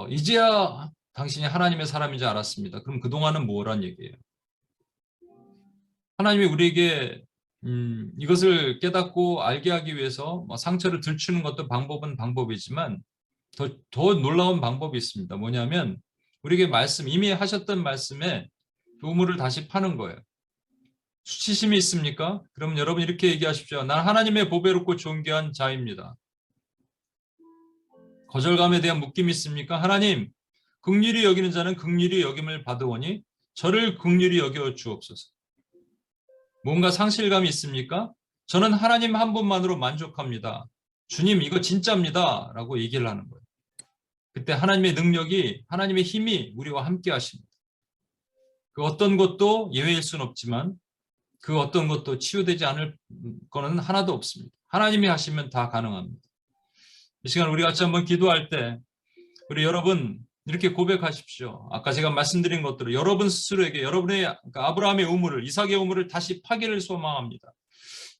S1: 이제야 당신이 하나님의 사람인지 알았습니다. 그럼 그동안은 뭐란 얘기예요? 하나님이 우리에게 이것을 깨닫고 알게 하기 위해서 상처를 들추는 것도 방법은 방법이지만 더 놀라운 방법이 있습니다. 뭐냐면 우리에게 이미 하셨던 말씀에 우물을 다시 파는 거예요. 수치심이 있습니까? 그럼 여러분 이렇게 얘기하십시오. 난 하나님의 보배롭고 존귀한 자입니다. 거절감에 대한 묶임이 있습니까? 하나님, 긍휼히 여기는 자는 긍휼히 여김을 받으오니 저를 긍휼히 여겨 주옵소서. 뭔가 상실감이 있습니까? 저는 하나님 한 분만으로 만족합니다. 주님, 이거 진짜입니다. 라고 얘기를 하는 거예요. 그때 하나님의 능력이, 하나님의 힘이 우리와 함께 하십니다. 그 어떤 것도 예외일 수는 없지만 그 어떤 것도 치유되지 않을 거는 하나도 없습니다. 하나님이 하시면 다 가능합니다. 이 시간 우리 같이 한번 기도할 때 우리 여러분 이렇게 고백하십시오. 아까 제가 말씀드린 것대로 여러분 스스로에게 여러분의 아브라함의 우물을, 이삭의 우물을 다시 파기를 소망합니다.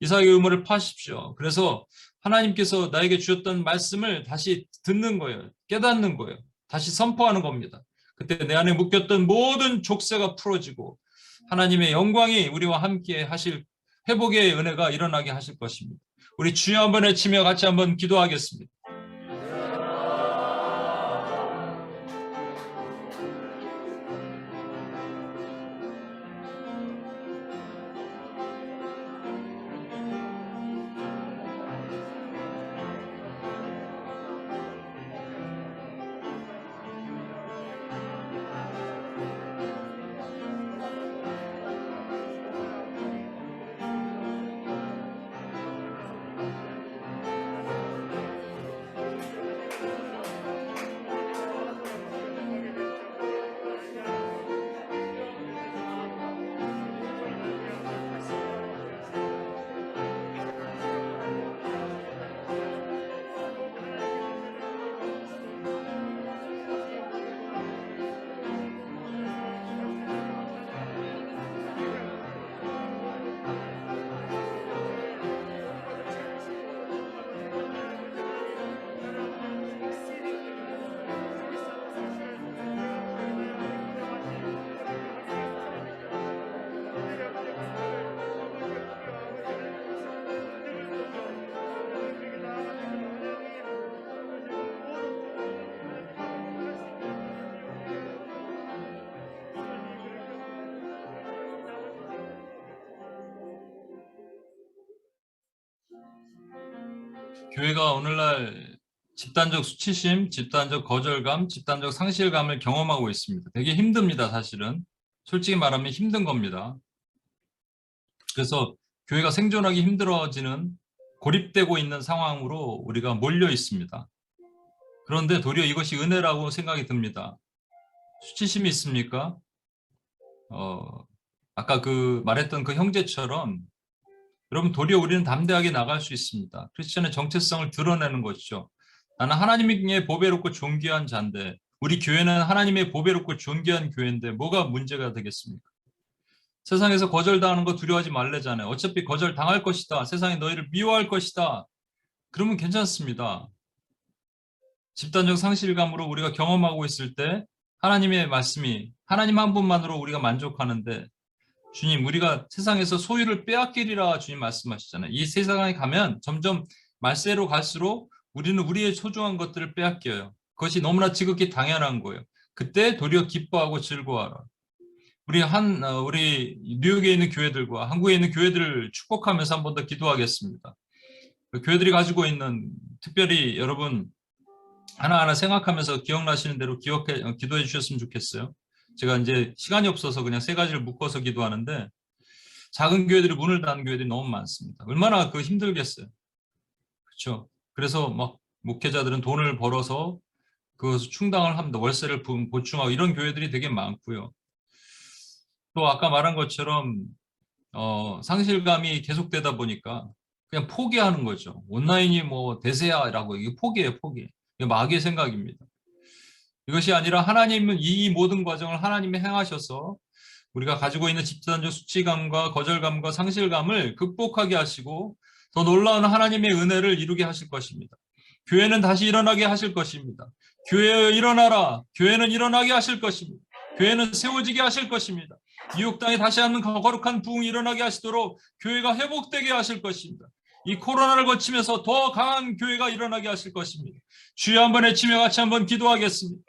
S1: 이삭의 우물을 파십시오. 그래서 하나님께서 나에게 주셨던 말씀을 다시 듣는 거예요. 깨닫는 거예요. 다시 선포하는 겁니다. 그때 내 안에 묶였던 모든 족쇄가 풀어지고 하나님의 영광이 우리와 함께 하실 회복의 은혜가 일어나게 하실 것입니다. 우리 주여 한번 외치며 같이 한번 기도하겠습니다. 교회가 오늘날 집단적 수치심, 집단적 거절감, 집단적 상실감을 경험하고 있습니다. 되게 힘듭니다, 사실은. 솔직히 말하면 힘든 겁니다. 그래서 교회가 생존하기 힘들어지는 고립되고 있는 상황으로 우리가 몰려 있습니다. 그런데 도리어 이것이 은혜라고 생각이 듭니다. 수치심이 있습니까? 아까 말했던 그 형제처럼 여러분 도리어 우리는 담대하게 나갈 수 있습니다. 크리스천의 정체성을 드러내는 것이죠. 나는 하나님의 보배롭고 존귀한 자인데 우리 교회는 하나님의 보배롭고 존귀한 교회인데 뭐가 문제가 되겠습니까? 세상에서 거절당하는 거 두려워하지 말래잖아요. 어차피 거절당할 것이다. 세상이 너희를 미워할 것이다. 그러면 괜찮습니다. 집단적 상실감으로 우리가 경험하고 있을 때 하나님의 말씀이 하나님 한 분만으로 우리가 만족하는데 주님, 우리가 세상에서 소유를 빼앗기리라 주님 말씀하시잖아요. 이 세상에 가면 점점 말세로 갈수록 우리는 우리의 소중한 것들을 빼앗겨요. 그것이 너무나 지극히 당연한 거예요. 그때 도리어 기뻐하고 즐거워하라. 우리 뉴욕에 있는 교회들과 한국에 있는 교회들을 축복하면서 한 번 더 기도하겠습니다. 교회들이 가지고 있는 특별히 여러분 하나하나 생각하면서 기억나시는 대로 기도해 주셨으면 좋겠어요. 제가 이제 시간이 없어서 그냥 세 가지를 묶어서 기도하는데 작은 교회들이 문을 닫는 교회들이 너무 많습니다. 얼마나 그 힘들겠어요. 그렇죠? 그래서 막 목회자들은 돈을 벌어서 그 충당을 합니다. 월세를 보충하고 이런 교회들이 되게 많고요. 또 아까 말한 것처럼 상실감이 계속되다 보니까 그냥 포기하는 거죠. 온라인이 뭐 대세야라고 이게 포기예요, 포기. 이게 마귀의 생각입니다. 이것이 아니라 하나님은 이 모든 과정을 하나님이 행하셔서 우리가 가지고 있는 집단적 수치감과 거절감과 상실감을 극복하게 하시고 더 놀라운 하나님의 은혜를 이루게 하실 것입니다. 교회는 다시 일어나게 하실 것입니다. 교회에 일어나라. 교회는 일어나게 하실 것입니다. 교회는 세워지게 하실 것입니다. 뉴욕 땅에 다시 한번 거룩한 부흥이 일어나게 하시도록 교회가 회복되게 하실 것입니다. 이 코로나를 거치면서 더 강한 교회가 일어나게 하실 것입니다. 주여 한번 외치며 같이 한번 기도하겠습니다.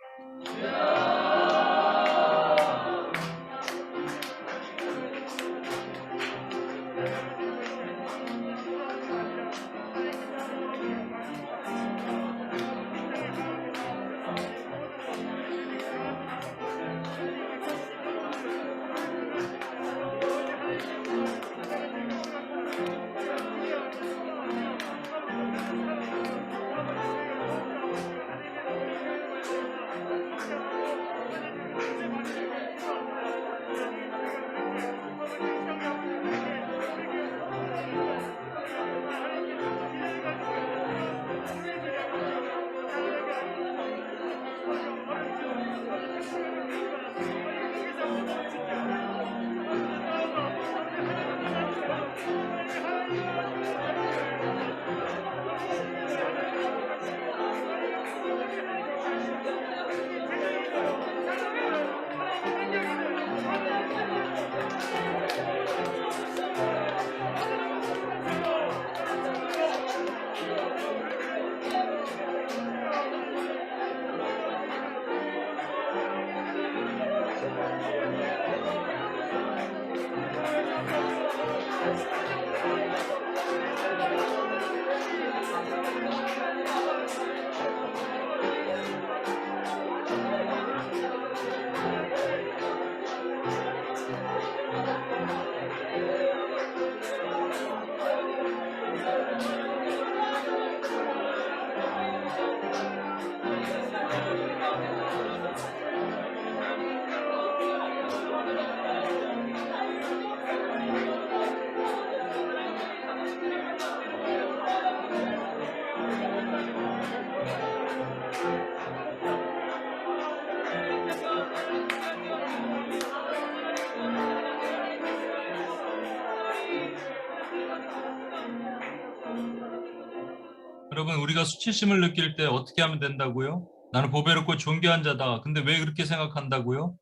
S1: 여러분, 우리가 수치심을 느낄 때 어떻게 하면 된다고요? 나는 보배롭고 존귀한 자다. 근데 왜 그렇게 생각한다고요?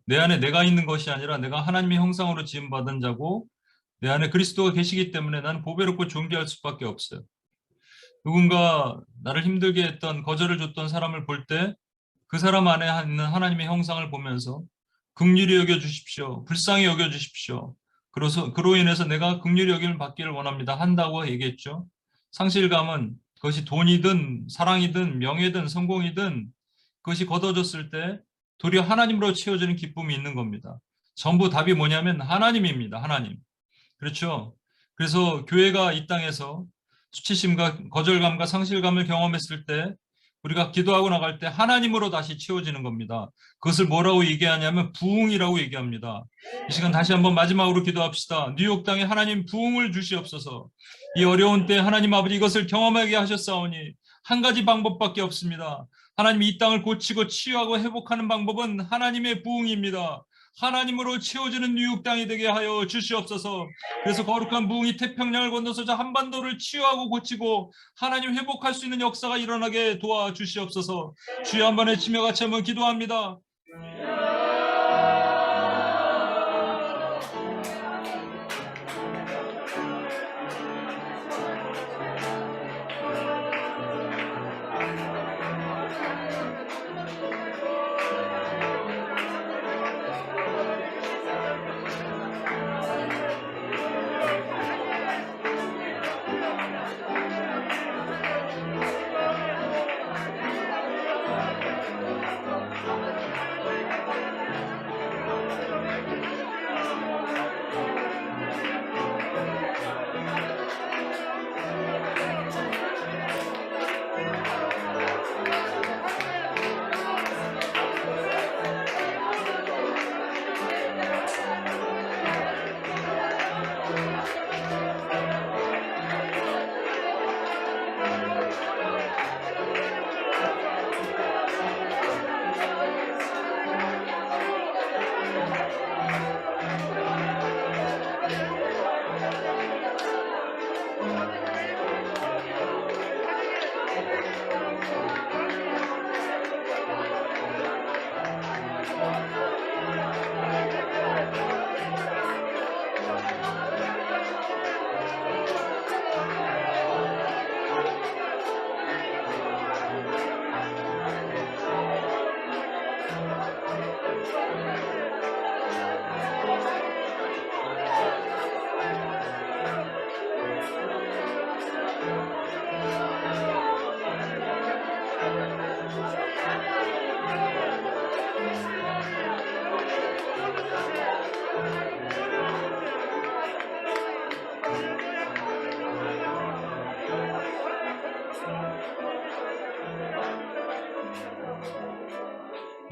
S1: 내 안에 내가 있는 것이 아니라 내가 하나님의 형상으로 지음받은 자고 내 안에 그리스도가 계시기 때문에 나는 보배롭고 존귀할 수밖에 없어요. 누군가 나를 힘들게 했던 거절을 줬던 사람을 볼 때 그 사람 안에 있는 하나님의 형상을 보면서 긍휼히 여겨 주십시오. 불쌍히 여겨 주십시오. 그로 인해서 내가 긍휼히 여김을 받기를 원합니다. 한다고 얘기했죠. 상실감은 그것이 돈이든 사랑이든 명예든 성공이든 그것이 걷어졌을 때 도리어 하나님으로 채워지는 기쁨이 있는 겁니다. 전부 답이 뭐냐면 하나님입니다. 하나님. 그렇죠. 그래서 교회가 이 땅에서 수치심과 거절감과 상실감을 경험했을 때 우리가 기도하고 나갈 때 하나님으로 다시 채워지는 겁니다. 그것을 뭐라고 얘기하냐면 부흥이라고 얘기합니다. 이 시간 다시 한번 마지막으로 기도합시다. 뉴욕 땅에 하나님 부흥을 주시옵소서. 이 어려운 때 하나님 아버지 이것을 경험하게 하셨사오니 한 가지 방법밖에 없습니다. 하나님 이 땅을 고치고 치유하고 회복하는 방법은 하나님의 부흥입니다. 하나님으로 채워지는 뉴욕 땅이 되게 하여 주시옵소서. 그래서 거룩한 부흥이 태평양을 건너서 저 한반도를 치유하고 고치고 하나님 회복할 수 있는 역사가 일어나게 도와주시옵소서. 주여 한번 외치며 같이 한번 기도합니다.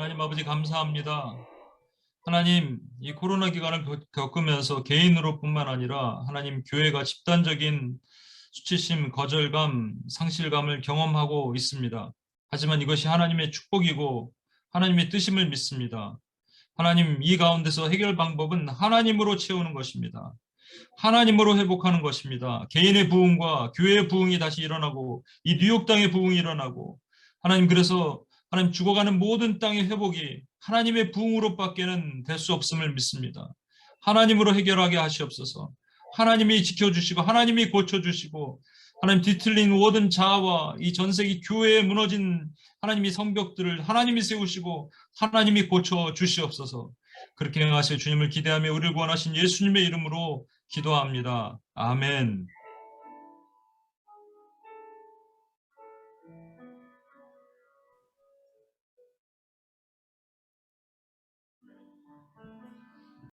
S1: 하나님 아버지 감사합니다. 하나님, 이 코로나 기간을 겪으면서 개인으로뿐만 아니라 하나님 교회가 집단적인 수치심, 거절감, 상실감을 경험하고 있습니다. 하지만 이것이 하나님의 축복이고 하나님의 뜻임을 믿습니다. 하나님, 이 가운데서 해결 방법은 하나님으로 채우는 것입니다. 하나님으로 회복하는 것입니다. 개인의 부흥과 교회의 부흥이 다시 일어나고 이 뉴욕 땅의 부흥이 일어나고 하나님, 그래서 하나님 죽어가는 모든 땅의 회복이 하나님의 부흥으로밖에는 될 수 없음을 믿습니다. 하나님으로 해결하게 하시옵소서. 하나님이 지켜주시고 하나님이 고쳐주시고 하나님 뒤틀린 모든 자아와 이 전세기 교회에 무너진 하나님이 성벽들을 하나님이 세우시고 하나님이 고쳐주시옵소서. 그렇게 행하실 주님을 기대하며 우리를 구원하신 예수님의 이름으로 기도합니다. 아멘.